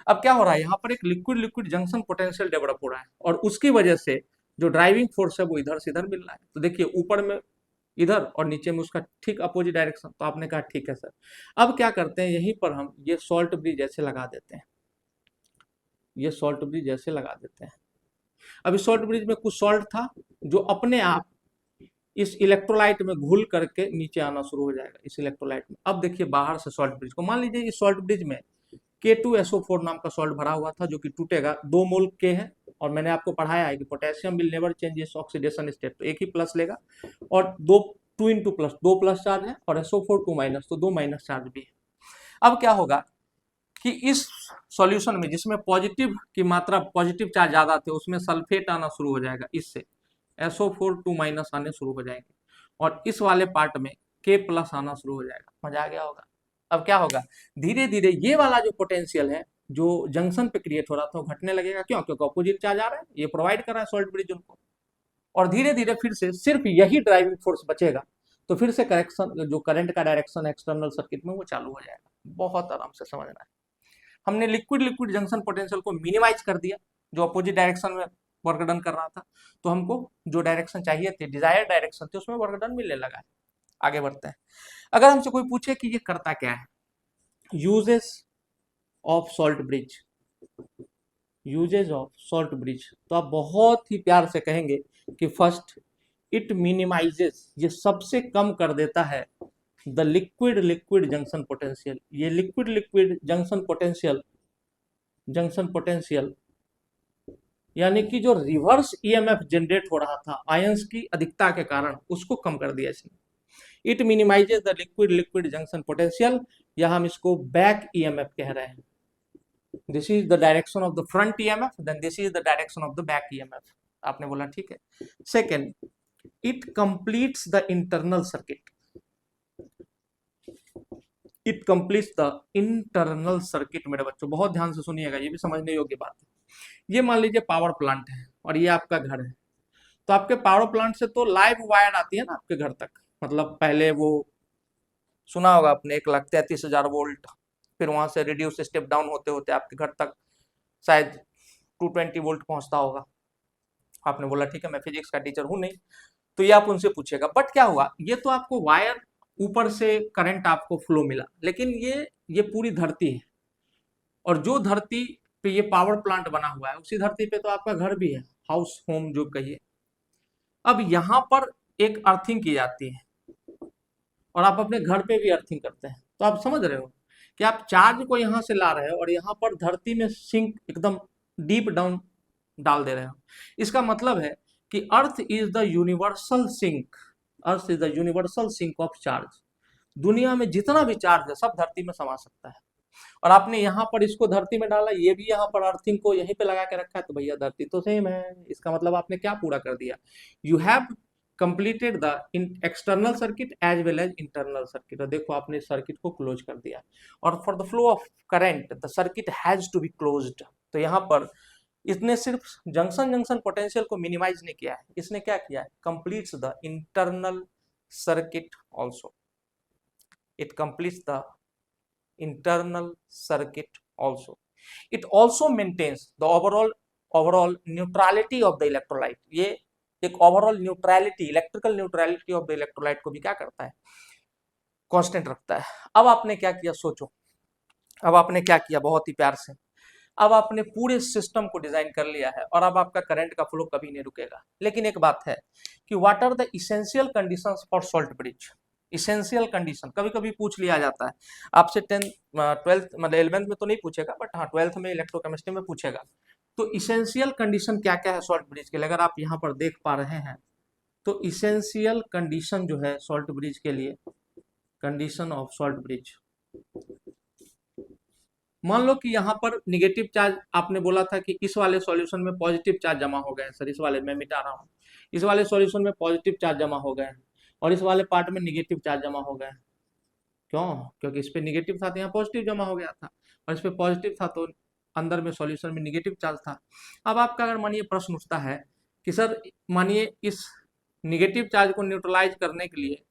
अब क्या हो रहा है, यहाँ पर एक liquid liquid junction potential develop हो रहा है, और उसकी वजह से जो ड्राइविंग फोर्स है वो इधर से इधर मिल रहा है। तो देखिए, ऊपर में इधर और नीचे में उसका ठीक अपोजिट डायरेक्शन। तो आपने कहा ठीक है सर। अब क्या करते हैं, यहीं पर हम ये सॉल्ट ब्रिज ऐसे लगा देते हैं, ये सॉल्ट ब्रिज ऐसे लगा देते हैं। अब इस सॉल्ट ब्रिज में कुछ सॉल्ट था जो अपने आप इस इलेक्ट्रोलाइट में घुल करके नीचे आना शुरू हो जाएगा, इस इलेक्ट्रोलाइट में। अब देखिए, बाहर से सॉल्ट ब्रिज को मान लीजिए इस सॉल्ट ब्रिज में K2SO4 नाम का सॉल्ट भरा हुआ था, जो कि टूटेगा। 2 मोल K है, और मैंने आपको पढ़ाया है कि potassium will never change its oxidation state, तो एक ही प्लस लेगा, और 2 प्लस चार्ज है, और SO4 2 माइनस, तो 2 माइनस चार्ज भी है। अब क्या होगा कि इस सॉल्यूशन में जिसमें पॉजिटिव की मात्रा, पॉजिटिव चार्ज ज्यादा थे, उसमें सल्फेट आना शुरू हो जाएगा, इससे SO4 2 माइनस आने शुरू हो जाएंगे, और इस वाले पार्ट में K+ आना शुरू हो जाएगा। मजा आ गया होगा। अब क्या होगा, धीरे धीरे ये वाला जो पोटेंशियल है जो जंक्शन पे क्रिएट हो रहा था वो घटने लगेगा। क्यों? क्योंकि अपोजिट चार्ज आ रहा है, ये प्रोवाइड कर रहा है सॉल्ट ब्रिज उनको, और धीरे धीरे फिर से सिर्फ यही ड्राइविंग फोर्स बचेगा। तो फिर से करेक्शन, जो करंट का डायरेक्शन एक्सटर्नल सर्किट में, वो चालू हो जाएगा। बहुत आराम से समझना है। हमने लिक्विड लिक्विड जंक्शन पोटेंशियल को मिनिमाइज कर दिया, जो अपोजिट डायरेक्शन में वर्क डन कर रहा था। तो हमको जो डायरेक्शन चाहिए थे, डिजायर्ड डायरेक्शन थी, उसमें वर्क डन मिलने लगा है। आगे बढ़ते हैं। अगर हमसे कोई पूछे कि ये करता क्या है, uses of salt bridge, uses of salt bridge, तो आप बहुत ही प्यार से कहेंगे कि फर्स्ट, इट मिनिमाइजेस, ये सबसे कम कर देता है the liquid liquid junction potential. ये लिक्विड लिक्विड जंक्शन पोटेंशियल यानी कि जो रिवर्स ईएमएफ जनरेट हो रहा था आयंस की अधिकता के कारण, उसको कम कर दिया इसने। It minimises the liquid liquid junction potential, या हम इसको बैक ईएमएफ कह रहे हैं। This is the direction of the front EMF, then this is the direction of the back EMF. आपने बोला ठीक है। Second, it completes the internal circuit, it completes the internal circuit. मेरे बच्चों बहुत ध्यान से सुनिएगा, ये भी समझने योग्य बात है। ये मान लीजिए पावर प्लांट है, और ये आपका घर है। तो आपके पावर प्लांट से तो लाइव वायर आती है ना आपके घर तक, मतलब पहले वो सुना होगा आपने 1,33,000 वोल्ट, फिर वहां से रिड्यूस स्टेप डाउन होते होते आपके घर तक शायद 220 वोल्ट पहुंचता होगा। आपने बोला ठीक है, मैं फिजिक्स का टीचर हूं नहीं, तो ये आप उनसे पूछेगा। बट क्या हुआ, ये तो आपको वायर ऊपर से करंट आपको फ्लो मिला, लेकिन ये पूरी धरती है, और जो धरती पे ये पावर प्लांट बना हुआ है उसी धरती पे तो आपका घर भी है, हाउस होम जो कहिए। अब यहाँ पर एक अर्थिंग की जाती है और आप अपने घर पे भी अर्थिंग करते हैं, तो आप समझ रहे हो कि आप चार्ज को यहाँ से ला रहे हो और यहाँ पर धरती में सिंक एकदम डीप डाउन डाल दे रहे हो। इसका मतलब है कि earth is the universal sink, earth is the universal sink of charge. दुनिया में जितना भी चार्ज है सब धरती में समा सकता है, और आपने यहाँ पर इसको धरती में डाला, ये भी यहाँ पर अर्थिंग को यहीं पे लगा के रखा है, तो भैया धरती तो सेम है। इसका मतलब आपने क्या पूरा कर दिया, you have completed the external circuit as well as internal circuit. देखो आपने सर्किट को क्लोज कर दिया, और for the flow of current the circuit has to be closed. तो यहाँ पर इसने सिर्फ जंक्शन जंक्शन पोटेंशियल को मिनिमाइज नहीं किया है, इसने क्या किया है, completes the internal circuit also, it completes the internal circuit also. It also maintains the overall neutrality of the electrolyte. ये एक overall neutrality, electrical neutrality of the electrolyte को भी क्या करता है, कांस्टेंट रखता है। अब आपने क्या किया, सोचो, अब आपने क्या किया, बहुत ही प्यार से, अब आपने पूरे सिस्टम को डिजाइन कर लिया है और अब आपका करंट का फ्लो कभी नहीं रुकेगा। लेकिन एक बात है कि what are the essential conditions for salt bridge. Essential condition कभी कभी पूछ लिया जाता है आपसे, 12th मतलब 11th में तो नहीं पूछेगा, बट हाँ 12th में इलेक्ट्रोकेमिस्ट्री में पूछेगा। तो इसेंशियल कंडीशन क्या क्या है सॉल्ट ब्रिज के लिए, अगर आप यहाँ पर देख पा रहे हैं तो इसेंशियल कंडीशन जो है सॉल्ट ब्रिज के लिए, कंडीशन ऑफ सॉल्ट ब्रिज, मान लो कि यहाँ पर निगेटिव चार्ज आपने बोला था कि इस वाले सॉल्यूशन में पॉजिटिव चार्ज जमा हो गए, सर इस वाले में मिटा रहा हूँ, इस वाले सॉल्यूशन में पॉजिटिव चार्ज जमा हो गए और इस वाले पार्ट में निगेटिव चार्ज जमा हो गए। क्यों, क्योंकि इस पे निगेटिव था तो यहाँ पॉजिटिव जमा हो गया था, और इस पे पॉजिटिव था तो अंदर में सॉल्यूशन में निगेटिव चार्ज था। अब आपका अगर मानिए प्रश्न उठता है कि सर मानिए इस निगेटिव चार्ज को न्यूट्रलाइज करने के लिए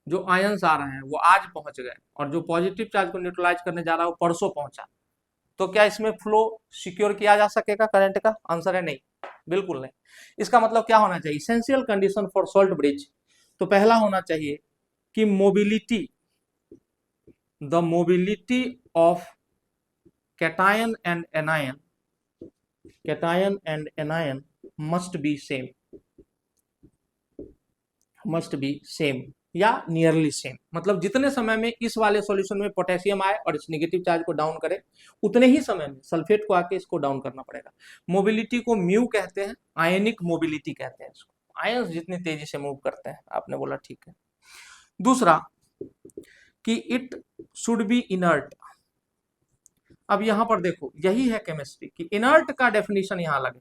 जो आयंस आ रहे हैं वो आज पहुंच गए, और जो पॉजिटिव चार्ज को न्यूट्रलाइज करने जा रहा है वो परसों पहुंचा, तो क्या इसमें फ्लो सिक्योर किया जा सकेगा करंट का? आंसर है नहीं, बिल्कुल नहीं। इसका मतलब क्या होना चाहिए, essential condition for salt bridge, तो पहला होना चाहिए कि mobility, the mobility of cation and anion must be same, must be same या नियरली सेम। मतलब जितने समय में इस वाले सॉल्यूशन में पोटेशियम आए और इस नेगेटिव चार्ज को डाउन करे, उतने ही समय में सल्फेट को आके इसको डाउन करना पड़ेगा। मोबिलिटी को म्यू कहते हैं, आयनिक मोबिलिटी कहते हैं इसको, आयंस जितनी तेजी से मूव करते हैं। आपने बोला ठीक है। दूसरा कि इट शुड बी इनर्ट। अब यहां पर देखो यही है केमिस्ट्री कि इनर्ट का डेफिनेशन यहां लगे।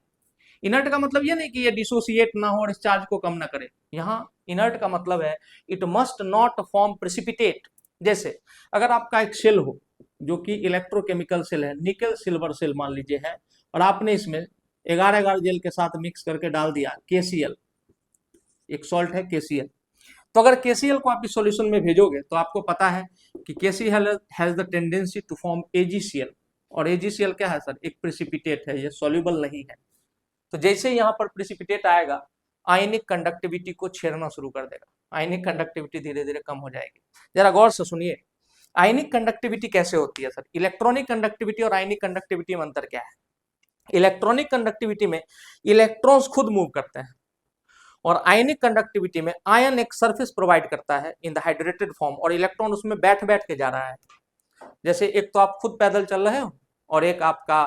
इनर्ट का मतलब ये नहीं कि ये डिसोसिएट ना हो और इस चार्ज को कम ना करे, यहाँ इनर्ट का मतलब है it must not form precipitate. जैसे अगर आपका एक सेल हो जो कि इलेक्ट्रोकेमिकल सेल है, निकल सिल्वर सेल मान लीजिए है, और आपने इसमें 11 जेल के साथ मिक्स करके डाल दिया KCl, एक सॉल्ट है KCl, तो अगर KCl को आप इस सॉल्यूशन में भेजोगे तो आपको पता है कि KCl has the tendency to form AgCl, और AgCl क्या है सर, एक प्रेसिपिटेट है, ये सॉल्युबल नहीं है। तो जैसे यहाँ पर प्रेसिपिटेट आएगा, आयनिक कंडक्टिविटी को छेड़ना शुरू कर देगा, आयनिक कंडक्टिविटी धीरे धीरे कम हो जाएगी। जरा गौर से सुनिए, आयनिक कंडक्टिविटी कैसे होती है सर, इलेक्ट्रॉनिक कंडक्टिविटी और आयनिक कंडक्टिविटी में अंतर क्या है। इलेक्ट्रॉनिक कंडक्टिविटी में इलेक्ट्रॉन्स खुद मूव करते हैं, और आयनिक कंडक्टिविटी में आयन एक सरफेस प्रोवाइड करता है इन द हाइड्रेटेड फॉर्म, और इलेक्ट्रॉन उसमें बैठ बैठ के जा रहा है। जैसे एक तो आप खुद पैदल चल रहे हो और एक आपका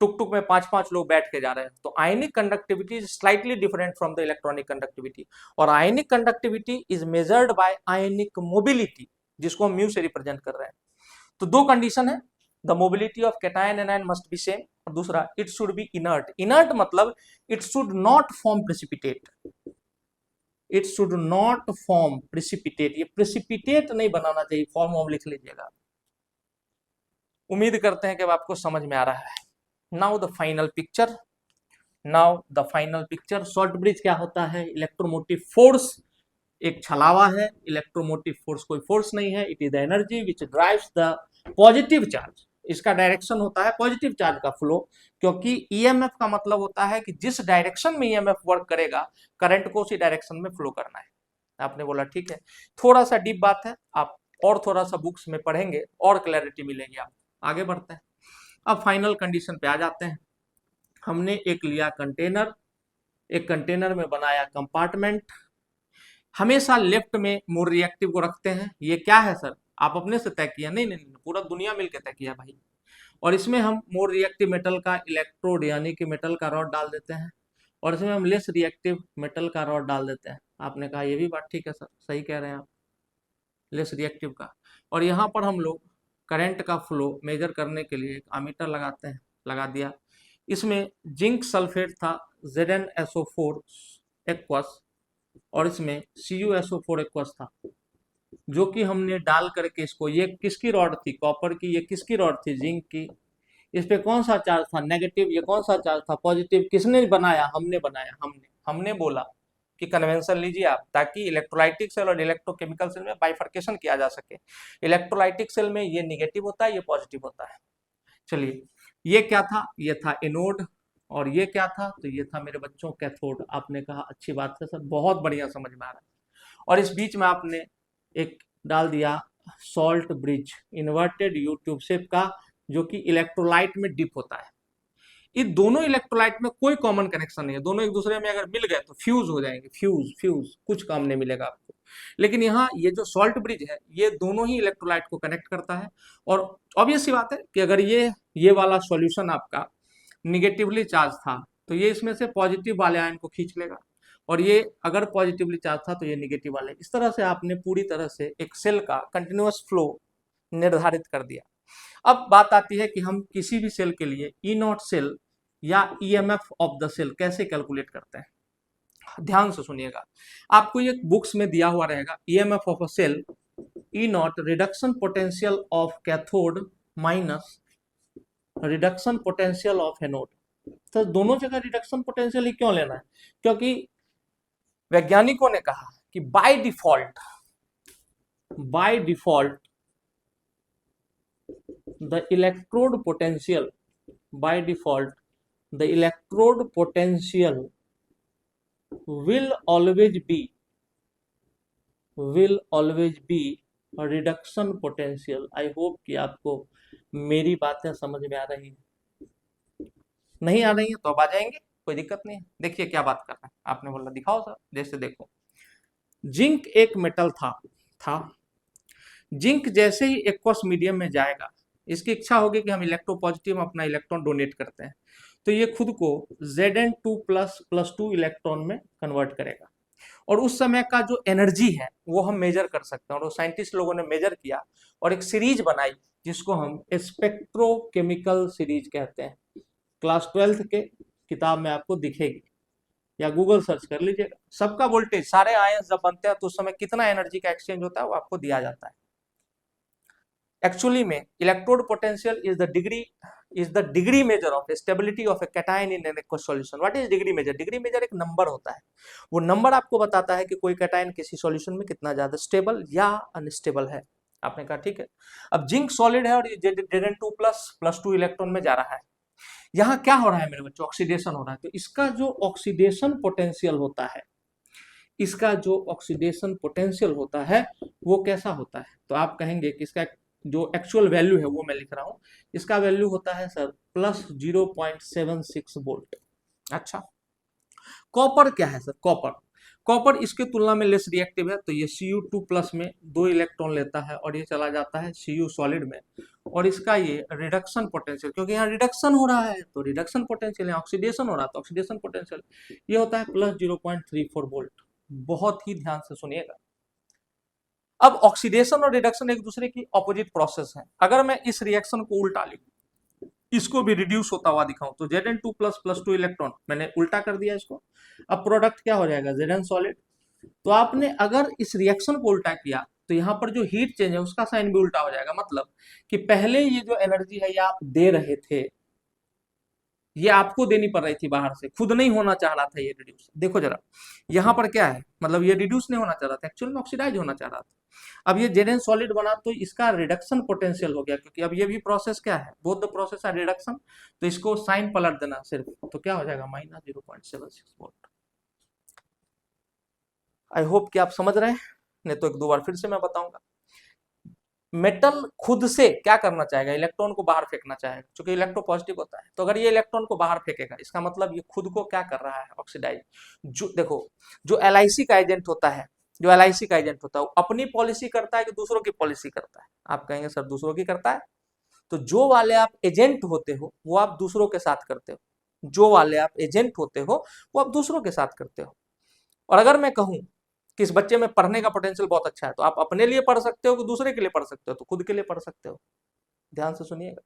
टुक टुक में 5-5 लोग बैठ के जा रहे हैं। तो ionic conductivity is slightly different from the electronic conductivity, और ionic conductivity is measured by ionic mobility, जिसको हम म्यू से रिप्रेजेंट कर रहे हैं। तो दो कंडीशन है, the mobility of cation anion must be same, और दूसरा it should be inert. Inert मतलब it should not form precipitate, it should not form precipitate, ये प्रेसिपिटेट नहीं बनाना चाहिए, फॉर्म लिख लीजिएगा। उम्मीद करते हैं कि अब आपको समझ में आ रहा है। Now the final picture, now the final picture. Salt bridge क्या होता है, इलेक्ट्रोमोटिव फोर्स एक छलावा है, इलेक्ट्रोमोटिव फोर्स कोई फोर्स नहीं है, it is the energy which drives the positive charge. इसका डायरेक्शन होता है पॉजिटिव चार्ज का फ्लो, क्योंकि ईएमएफ का मतलब होता है कि जिस डायरेक्शन में ईएमएफ वर्क करेगा करंट को उसी डायरेक्शन में फ्लो करना है। आपने बोला ठीक है, थोड़ा सा डीप बात है, आप और थोड़ा सा बुक्स में पढ़ेंगे और क्लैरिटी मिलेगी। आप आगे बढ़ते हैं। अब फाइनल कंडीशन पे आ जाते हैं। हमने एक लिया कंटेनर, एक कंटेनर में बनाया कंपार्टमेंट। हमेशा लेफ्ट में मोर रिएक्टिव को रखते हैं। ये क्या है सर, आप अपने से तय किया? नहीं नहीं नहीं, पूरा दुनिया मिलकर तय किया भाई। और इसमें हम मोर रिएक्टिव मेटल का इलेक्ट्रोड यानी कि मेटल का रॉड डाल देते हैं, और इसमें हम लेस रिएक्टिव मेटल का रॉड डाल देते हैं। आपने कहा ये भी बात ठीक है सर, सही कह रहे हैं आप, लेस रिएक्टिव का। और यहाँ पर हम लोग करंट का फ्लो मेजर करने के लिए एक अमीटर लगाते हैं, लगा दिया। इसमें जिंक सल्फेट था ZnSO4 एक्वस, और इसमें CuSO4 एक्वस था, जो कि हमने डाल करके इसको, ये किसकी रॉड थी? कॉपर की। ये किसकी रॉड थी? जिंक की। इस पे कौन सा चार्ज था? नेगेटिव। ये कौन सा चार्ज था? पॉजिटिव। किसने बनाया? हमने बनाया। हमने बोला कि कन्वेंशन लीजिए आप, ताकि इलेक्ट्रोलाइटिक सेल और इलेक्ट्रोकेमिकल सेल में बाइफर्केशन किया जा सके। इलेक्ट्रोलाइटिक सेल में ये निगेटिव होता है, ये पॉजिटिव होता है। चलिए, ये क्या था? ये था एनोड। और ये क्या था? तो ये था मेरे बच्चों कैथोड। आपने कहा अच्छी बात है सर, बहुत बढ़िया, समझ में आ रहा है। और इस बीच में आपने एक डाल दिया salt bridge, inverted you tube shape का, जो कि इलेक्ट्रोलाइट में डिप होता है। इन दोनों इलेक्ट्रोलाइट में कोई कॉमन कनेक्शन नहीं है, दोनों एक दूसरे में अगर मिल गए तो फ्यूज हो जाएंगे। फ्यूज फ्यूज, कुछ काम नहीं मिलेगा आपको। लेकिन यहाँ ये जो सॉल्ट ब्रिज है, ये दोनों ही इलेक्ट्रोलाइट को कनेक्ट करता है। और ऑब्वियस सी बात है कि अगर ये वाला सॉल्यूशन आपका निगेटिवली चार्ज था, तो ये इसमें से पॉजिटिव वाले आयन को खींच लेगा, और ये अगर पॉजिटिवली चार्ज था तो ये निगेटिव वाले। इस तरह से आपने पूरी तरह से एक सेल का कंटिन्यूअस फ्लो निर्धारित कर दिया। अब बात आती है कि हम किसी भी सेल के लिए ई नॉट सेल या ईएमएफ ऑफ द सेल कैसे कैलकुलेट करते हैं। ध्यान से सुनिएगा, आपको ये बुक्स में दिया हुआ रहेगा। EMF of a cell, E naught reduction potential of cathode minus reduction potential of anode. तो दोनों जगह रिडक्शन पोटेंशियल ही क्यों लेना है? क्योंकि वैज्ञानिकों ने कहा कि by default the electrode potential by default the electrode potential will always be a reduction potential। I hope कि आपको मेरी बातें समझ में आ रही है। नहीं आ रही है तो अब आ जाएंगे, कोई दिक्कत नहीं है। देखिए क्या बात कर रहे हैं। आपने बोला दिखाओ सर, जैसे देखो, जिंक एक मेटल था। जिंक जैसे ही एक्वस मीडियम में जाएगा, इसकी इच्छा होगी कि हम इलेक्ट्रोपॉजिटिव में अपना इलेक्ट्रॉन डोनेट करते हैं, तो ये खुद को Zn2++2 इलेक्ट्रॉन में कन्वर्ट करेगा। और उस समय का जो एनर्जी है वो हम मेजर कर सकते हैं, और वो साइंटिस्ट लोगों ने मेजर किया और एक सीरीज बनाई, जिसको हम स्पेक्ट्रोकेमिकल सीरीज कहते हैं। क्लास 12th के किताब में आपको दिखेगी, या गूगल सर्च कर लीजिएगा। सबका वोल्टेज, सारे आयंस जब बनते हैं तो उस समय कितना एनर्जी का एक्सचेंज होता है वो आपको दिया जाता है। एक्चुअली में electrode potential is the degree measure of stability of a cation in an aqueous solution. What is degree measure? Degree measure एक नंबर होता है, वो नंबर आपको बताता है कि कोई कैटायन किसी सॉल्यूशन में कितना ज्यादा स्टेबल या अनस्टेबल है। आपने कहा ठीक है। अब जिंक सॉलिड है और ये Zn2++2 इलेक्ट्रॉन में जा रहा है। यहाँ क्या हो रहा है मेरे बच्चों? ऑक्सीडेशन हो रहा है। तो इसका जो ऑक्सीडेशन पोटेंशियल होता है, इसका जो ऑक्सीडेशन पोटेंशियल होता है वो कैसा होता है? तो आप कहेंगे कि इसका जो एक्चुअल वैल्यू है वो मैं लिख रहा हूं। इसका वैल्यू होता है सर +0.76 वोल्ट। अच्छा, कॉपर क्या है सर? कॉपर इसके तुलना में लेस रिएक्टिव है, तो ये Cu2+ में 2 इलेक्ट्रॉन लेता है और ये चला जाता है Cu सॉलिड में। और इसका ये रिडक्शन पोटेंशियल, क्योंकि यहाँ रिडक्शन हो रहा है तो रिडक्शन पोटेंशियल, यहाँ ऑक्सीडेशन हो रहा है तो ऑक्सीडेशन पोटेंशियल, ये होता है +0.34 वोल्ट। बहुत ही ध्यान से सुनिएगा। अब ऑक्सीडेशन और रिडक्शन एक दूसरे की ऑपोजिट प्रोसेस है। अगर मैं इस रिएक्शन को उल्टा लिखूं, इसको भी रिड्यूस होता हुआ दिखाऊं, तो Zn2++2 इलेक्ट्रॉन मैंने उल्टा कर दिया इसको। अब प्रोडक्ट क्या हो जाएगा? Zn solid. तो आपने अगर इस रिएक्शन को उल्टा किया तो यहाँ पर जो हीट चेंज है उसका साइन भी उल्टा हो जाएगा। मतलब कि पहले ये जो एनर्जी है ये आप दे रहे थे, ये आपको देनी पड़ रही थी बाहर से, खुद नहीं होना चाह रहा था ये रिड्यूस। देखो जरा, यहाँ पर क्या है, मतलब ये रिड्यूस नहीं होना चाह रहा था, एक्चुअल में ऑक्सीडाइज होना चाह रहा था। अब ये Zn सॉलिड बना तो इसका रिडक्शन पोटेंशियल हो गया, क्योंकि अब ये भी प्रोसेस क्या है, both the process are reduction. तो इसको साइन पलट देना सिर्फ, तो क्या हो जाएगा? -0.76 वोल्ट। आई होप कि आप समझ रहे हैं, नहीं तो एक दो बार फिर से मैं बताऊंगा। मेटल खुद से क्या करना चाहेगा, इलेक्ट्रॉन को बाहर फेंकना चाहेगा, क्योंकि इलेक्ट्रोपॉजिटिव होता है। तो अगर ये इलेक्ट्रॉन को बाहर फेंकेगा, इसका मतलब ये खुद को क्या कर रहा है, ऑक्सीडाइज। जो देखो, जो एलआईसी का एजेंट होता है, जो एलआईसी का एजेंट होता है वो अपनी पॉलिसी करता है कि दूसरों की पॉलिसी करता है। आप कहेंगे सर दूसरों की करता है, तो जो वाले आप एजेंट होते हो वो आप दूसरों के साथ करते हो, जो वाले आप एजेंट होते हो वो आप दूसरों के साथ करते हो। और अगर मैं कहूं कि इस बच्चे में पढ़ने का पोटेंशियल बहुत अच्छा है, तो आप अपने लिए पढ़ सकते हो कि दूसरे के लिए पढ़ सकते हो, तो खुद के लिए पढ़ सकते हो। ध्यान से सुनिएगा,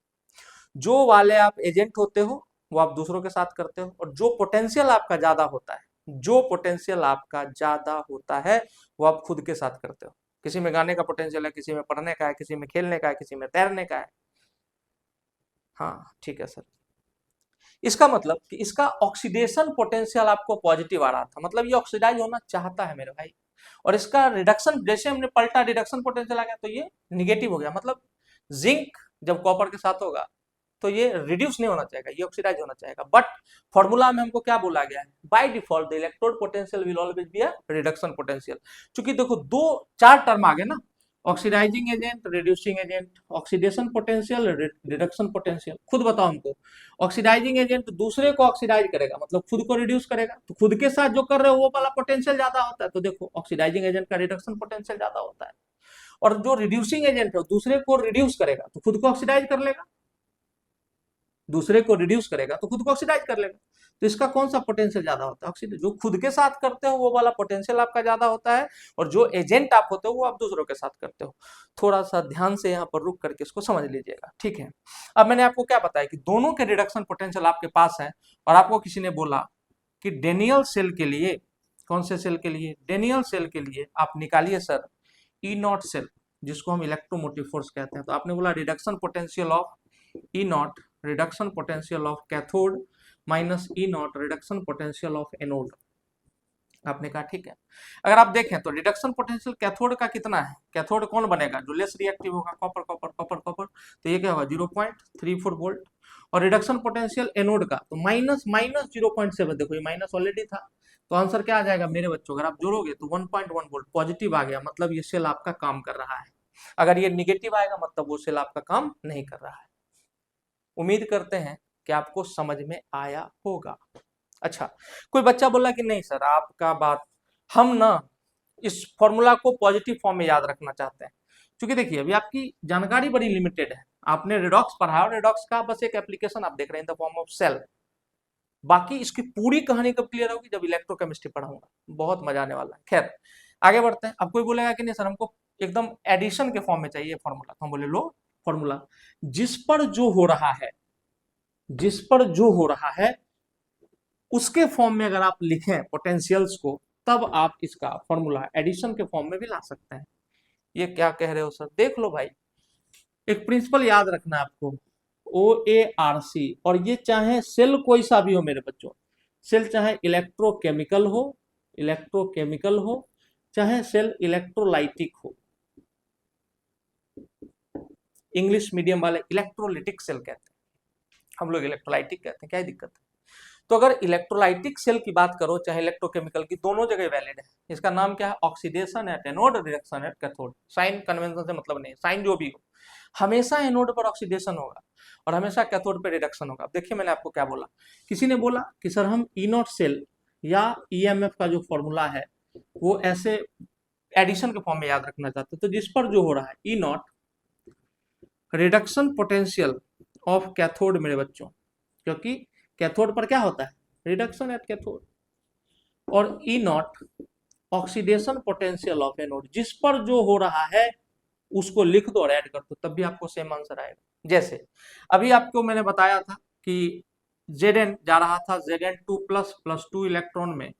जो वाले आप एजेंट होते हो वो आप दूसरों के साथ करते हो, और जो पोटेंशियल आपका ज्यादा होता है, जो पोटेंशियल आपका ज्यादा होता है वो आप खुद के साथ करते हो। किसी में गाने का पोटेंशियल है, किसी में पढ़ने का है, किसी में खेलने का है, किसी में तैरने का है। हाँ ठीक है सर। इसका मतलब कि इसका ऑक्सीडेशन पोटेंशियल आपको पॉजिटिव आ रहा था, मतलब ये ऑक्सीडाइज होना चाहता है मेरे भाई। और इसका रिडक्शन, जैसे हमने पलटा रिडक्शन पोटेंशियल आ गया तो ये निगेटिव हो गया, मतलब जिंक जब कॉपर के साथ होगा तो ये रिड्यूस नहीं होना चाहेगा, ये ऑक्सीडाइज होना चाहेगा। बट फॉर्मूला में हमको क्या बोला गया है, by default the electrode potential will always be a reduction potential. क्योंकि देखो दो चार टर्म आ गए ना, oxidising agent, reducing agent, oxidation potential, reduction potential. खुद बताओ हमको, ऑक्सीडाइजिंग एजेंट दूसरे को ऑक्सीडाइज करेगा मतलब खुद को रिड्यूस करेगा, तो खुद के साथ जो कर रहे हो वो वाला पोटेंशियल ज्यादा होता है, तो देखो ऑक्सीडाइजिंग एजेंट का रिडक्शन पोटेंशियल ज्यादा होता है। और जो रिड्यूसिंग एजेंट है दूसरे को रिड्यूस करेगा तो खुद को ऑक्सीडाइज कर लेगा, दूसरे को रिड्यूस करेगा तो खुद को ऑक्सीडाइज कर लेगा। तो इसका कौन सा पोटेंशियल ज्यादा होता है, ऑक्सीडाइज। जो खुद के साथ करते हो वो वाला पोटेंशियल आपका ज्यादा होता है, और जो एजेंट आप होते हो वो आप दूसरों के साथ करते हो। थोड़ा सा ध्यान से यहाँ पर रुक करके इसको समझ लीजिएगा, ठीक है। अब मैंने आपको क्या बताया कि दोनों के रिडक्शन पोटेंशियल आपके पास है, और आपको किसी ने बोला कि डेनियल सेल के लिए, कौन से सेल के लिए, डेनियल सेल के लिए आप निकालिए सर ई नॉट सेल, जिसको हम इलेक्ट्रोमोटिव फोर्स कहते हैं। तो आपने बोला reduction potential of E naught, reduction potential of cathode minus E naught, reduction potential of anode. आपने कहा ठीक है। अगर आप देखें तो रिडक्शन पोटेंशियल कैथोड का कितना है, कैथोड कौन बनेगा, जो लेस रिएक्टिव होगा, कॉपर कॉपर कॉपर कॉपर, तो ये क्या होगा 0.34 वोल्ट। और रिडक्शन पोटेंशियल एनोड का तो माइनस माइनस 0.7, देखो ये माइनस ऑलरेडी था, तो आंसर क्या आ जाएगा मेरे बच्चों, अगर आप जोड़ोगे तो 1.1 वोल्ट पॉजिटिव आ गया, मतलब ये सेल आपका काम कर रहा है। अगर ये निगेटिव आएगा मतलब वो सेल आपका काम नहीं कर रहा है। उम्मीद करते हैं कि आपको समझ में आया होगा। अच्छा, कोई बच्चा बोला कि नहीं सर आपका बात, हम ना इस फॉर्मूला को पॉजिटिव फॉर्म में याद रखना चाहते हैं, क्योंकि देखिए अभी आपकी जानकारी बड़ी लिमिटेड है। आपने रेडॉक्स पढ़ा और रेडॉक्स का बस एक एप्लीकेशन आप देख रहे हैं in the form of cell. बाकी इसकी पूरी कहानी कब क्लियर होगी, जब इलेक्ट्रोकेमिस्ट्री पढ़ाऊंगा, बहुत मजा आने वाला है। खैर आगे बढ़ते हैं। अब कोई बोलेगा कि नहीं सर हमको एकदम एडिशन के फॉर्म में चाहिए फॉर्मूला, तो हम बोले लो फॉर्मूला जिस पर जो हो रहा है, जिस पर जो हो रहा है उसके फॉर्म में अगर आप लिखें पोटेंशियल्स को, तब आप इसका फॉर्मूला एडिशन के फॉर्म में भी ला सकते हैं। ये क्या कह रहे हो सर, देख लो भाई, एक प्रिंसिपल याद रखना है आपको, OARC। और ये चाहे सेल कोई सा भी हो मेरे बच्चों, सेल चाहे इलेक्ट्रोकेमिकल हो, इलेक्ट्रोकेमिकल हो, चाहे सेल इलेक्ट्रोलाइटिक हो, इंग्लिश मीडियम वाले इलेक्ट्रोलिटिक सेल कहते हैं, हम लोग इलेक्ट्रोलाइटिक कहते हैं, क्या दिक्कत है। तो अगर इलेक्ट्रोलाइटिक सेल की बात करो चाहे इलेक्ट्रोकेमिकल की, दोनों जगह वैलिड है। इसका नाम क्या है, oxidation at anode, reduction at cathode. Sign convention से मतलब नहीं, साइन जो भी हो, हमेशा एनोड पर ऑक्सीडेशन होगा और हमेशा कैथोड पर रिडक्शन होगा। देखिए मैंने आपको क्या बोला, किसी ने बोला कि सर हम ई नॉट सेल या EMF का जो फॉर्मूला है वो ऐसे एडिशन के फॉर्म में याद रखना चाहते, तो जिस पर जो हो रहा है E naught reduction potential of cathode मेरे बच्चों, क्योंकि कैथोड पर क्या होता है, रिडक्शन एट कैथोड, और E naught oxidation potential of anode, जिस पर जो हो रहा है उसको लिख दो और ऐड कर दो, तब भी आपको सेम आंसर आएगा। जैसे अभी आपको मैंने बताया था कि Zn जा रहा था Zn2 प्लस 2 इलेक्ट्रॉन में,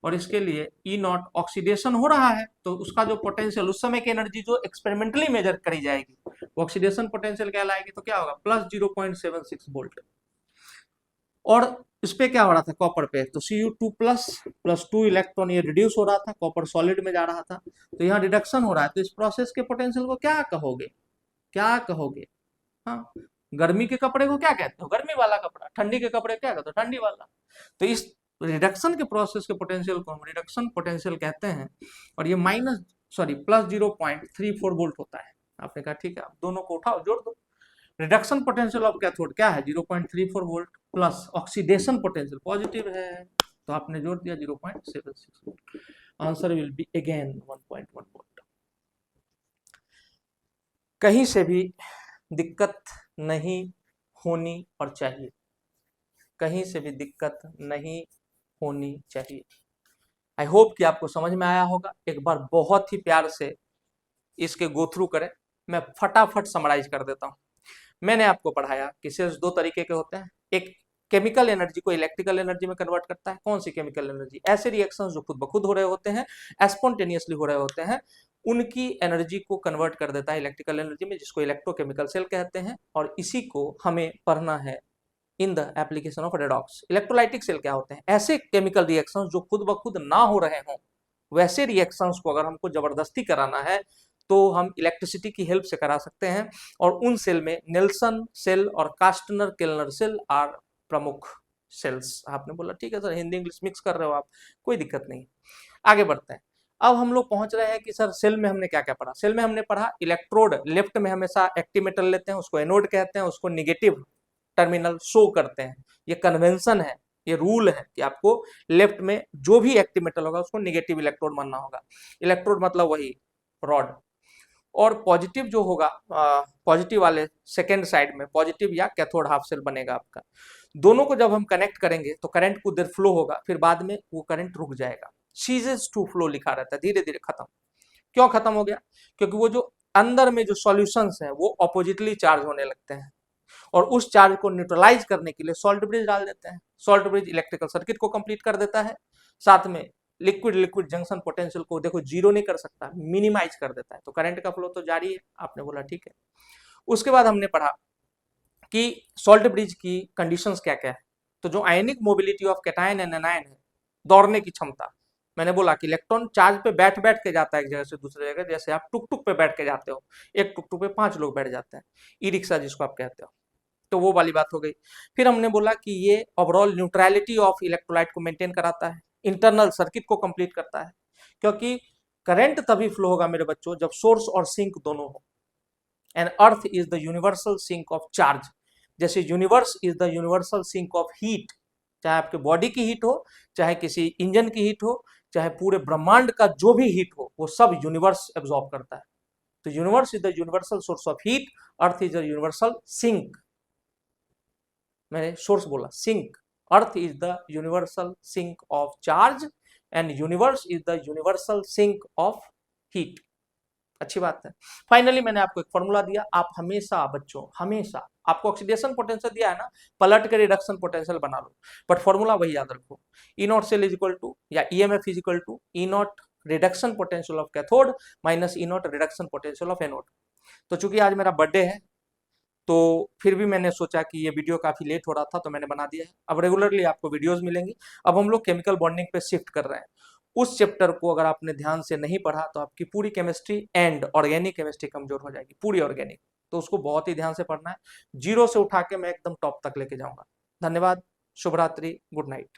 और इसके लिए ई नॉट ऑक्सीडेशन हो रहा है, तो उसका जो पोटेंशियल, उस समय की एनर्जी जो एक्सपेरिमेंटली मेजर करी जाएगी वो ऑक्सीडेशन पोटेंशियल कहलाएगी, तो क्या होगा प्लस 0.76 वोल्ट। और इस पे क्या हो रहा था, कॉपर पे, तो Cu2 प्लस 2 इलेक्ट्रॉन ये रिड्यूस हो रहा था, कॉपर सॉलिड में जा रहा था, तो यहाँ रिडक्शन हो रहा है, तो इस प्रोसेस के पोटेंशियल को क्या कहोगे, क्या कहोगे। हाँ, गर्मी के कपड़े को क्या कहते हो, गर्मी वाला कपड़ा, ठंडी के कपड़े क्या कहते हो, ठंडी वाला। तो इस रिडक्शन के प्रोसेस के पोटेंशियल को हम रिडक्शन पोटेंशियल कहते हैं, और ये प्लस 0.34 वोल्ट होता है। आपने कहा ठीक है, आप दोनों को उठाओ जोड़ दो। रिडक्शन पोटेंशियल ऑफ कैथोड क्या है 0.34 volt plus oxidation potential positive है, तो आपने जोड़ दिया 0.76 volt. Answer will be again 1.1 volt. कहीं से भी दिक्कत नहीं होनी और चाहिए, कहीं से भी दिक्कत नहीं होनी चाहिए। आई होप कि आपको समझ में आया होगा। एक बार बहुत ही प्यार से इसके गो थ्रू करें, मैं फटाफट समराइज कर देता हूं। मैंने आपको पढ़ाया कि सेल्स दो तरीके के होते हैं, एक केमिकल एनर्जी को इलेक्ट्रिकल एनर्जी में कन्वर्ट करता है। कौन सी केमिकल एनर्जी? ऐसे रिएक्शंस जो खुद ब खुद हो रहे होते हैं, स्पॉन्टेनियसली हो रहे होते हैं, उनकी एनर्जी को कन्वर्ट कर देता है इलेक्ट्रिकल एनर्जी में, जिसको इलेक्ट्रोकेमिकल सेल कहते हैं। और इसी को हमें पढ़ना है in the application of redox. Electrolytic cell क्या होते हैं? ऐसे केमिकल रिएक्शंस जो खुद ब खुद ना हो रहे हों, वैसे रिएक्शंस को अगर हमको जबरदस्ती कराना है तो हम इलेक्ट्रिसिटी की हेल्प से करा सकते हैं। और उन सेल में नेल्सन सेल और कास्टनर केल्नर सेल आर प्रमुख सेल्स। आपने बोला ठीक है सर, हिंदी इंग्लिश मिक्स कर रहे हो आप, कोई दिक्कत नहीं। आगे बढ़ते हैं। अब हम लोग पहुंच रहे हैं कि सर सेल में हमने क्या क्या पढ़ा। सेल में हमने पढ़ा इलेक्ट्रोड लेफ्ट में हमेशा एक्टिव मेटल लेते हैं, उसको एनोड कहते हैं, उसको निगेटिव टर्मिनल शो करते हैं। ये कन्वेंशन है, ये रूल है कि आपको लेफ्ट में जो भी एक्टिव मेटल होगा उसको निगेटिव इलेक्ट्रोड मानना होगा। इलेक्ट्रोड मतलब वही रॉड। और पॉजिटिव जो होगा, पॉजिटिव वाले सेकेंड साइड में पॉजिटिव या कैथोड हाफ सेल बनेगा आपका। दोनों को जब हम कनेक्ट करेंगे तो करंट कुछ देर फ्लो होगा, फिर बाद में वो करंट रुक जाएगा। सीजेस टू फ्लो लिखा रहता है, धीरे धीरे खत्म। क्यों खत्म हो गया? क्योंकि वो जो अंदर में जो सॉल्यूशंस है वो अपोजिटली चार्ज होने लगते हैं, और उस चार्ज को न्यूट्रलाइज करने के लिए सॉल्ट ब्रिज डाल देते हैं। सॉल्ट ब्रिज इलेक्ट्रिकल सर्किट को कंप्लीट कर देता है, साथ में लिक्विड लिक्विड जंक्शन पोटेंशियल को देखो जीरो नहीं कर सकता, मिनिमाइज कर देता है, तो करंट का फ्लो तो जारी है। आपने बोला ठीक है। उसके बाद हमने पढ़ा कि सॉल्ट ब्रिज की कंडीशंस क्या क्या है। तो जो ionic mobility of cation and anion है, दौड़ने की क्षमता, मैंने बोला कि इलेक्ट्रॉन चार्ज पे बैठ बैठ के जाता है एक जगह से दूसरे जगह। जैसे आप टुक टुक पे बैठ के जाते हो, एक टुक टुक पे 5 लोग बैठ जाते हैं, ई रिक्शा जिसको आप कहते हो, तो वो वाली बात हो गई। फिर हमने बोला कि ये ओवरऑल न्यूट्रलिटी ऑफ इलेक्ट्रोलाइट को मेंटेन कराता है, इंटरनल सर्किट को कंप्लीट करता है। क्योंकि करंट तभी फ्लो होगा मेरे बच्चों जब सोर्स और सिंक दोनों हो। And earth is the universal sink of charge, जैसे universe is the universal sink of heat. चाहे आपके बॉडी की हीट हो, चाहे किसी इंजन की हीट हो, चाहे पूरे ब्रह्मांड का जो भी हीट हो, वो सब यूनिवर्स एब्जॉर्ब करता है। तो universe is the universal source of heat, earth is the universal sink. मैंने सोर्स बोला, sink. Earth is the universal sink of charge and universe is the universal sink of heat. अच्छी बात है। Finally मैंने आपको एक फॉर्मूला दिया, आप हमेशा बच्चों, हमेशा आपको ऑक्सीडेशन पोटेंशियल दिया है ना, पलट के रिडक्शन पोटेंशियल बना लो, बट फॉर्मूला वही याद रखो, E naught cell is equal to या EMF is equal to E naught reduction potential of cathode minus E naught reduction potential of anode. तो चूंकि आज मेरा बर्थडे है, तो फिर भी मैंने सोचा कि ये वीडियो काफी लेट हो रहा था तो मैंने बना दिया है। अब रेगुलरली आपको वीडियोस मिलेंगी। अब हम लोग केमिकल बॉन्डिंग पे शिफ्ट कर रहे हैं। उस चैप्टर को अगर आपने ध्यान से नहीं पढ़ा तो आपकी पूरी केमिस्ट्री एंड ऑर्गेनिक केमिस्ट्री कमजोर हो जाएगी, पूरी ऑर्गेनिक। तो उसको बहुत ही ध्यान से पढ़ना है, जीरो से उठा के मैं एकदम टॉप तक लेके जाऊंगा। धन्यवाद, शुभ रात्रि, गुड नाइट।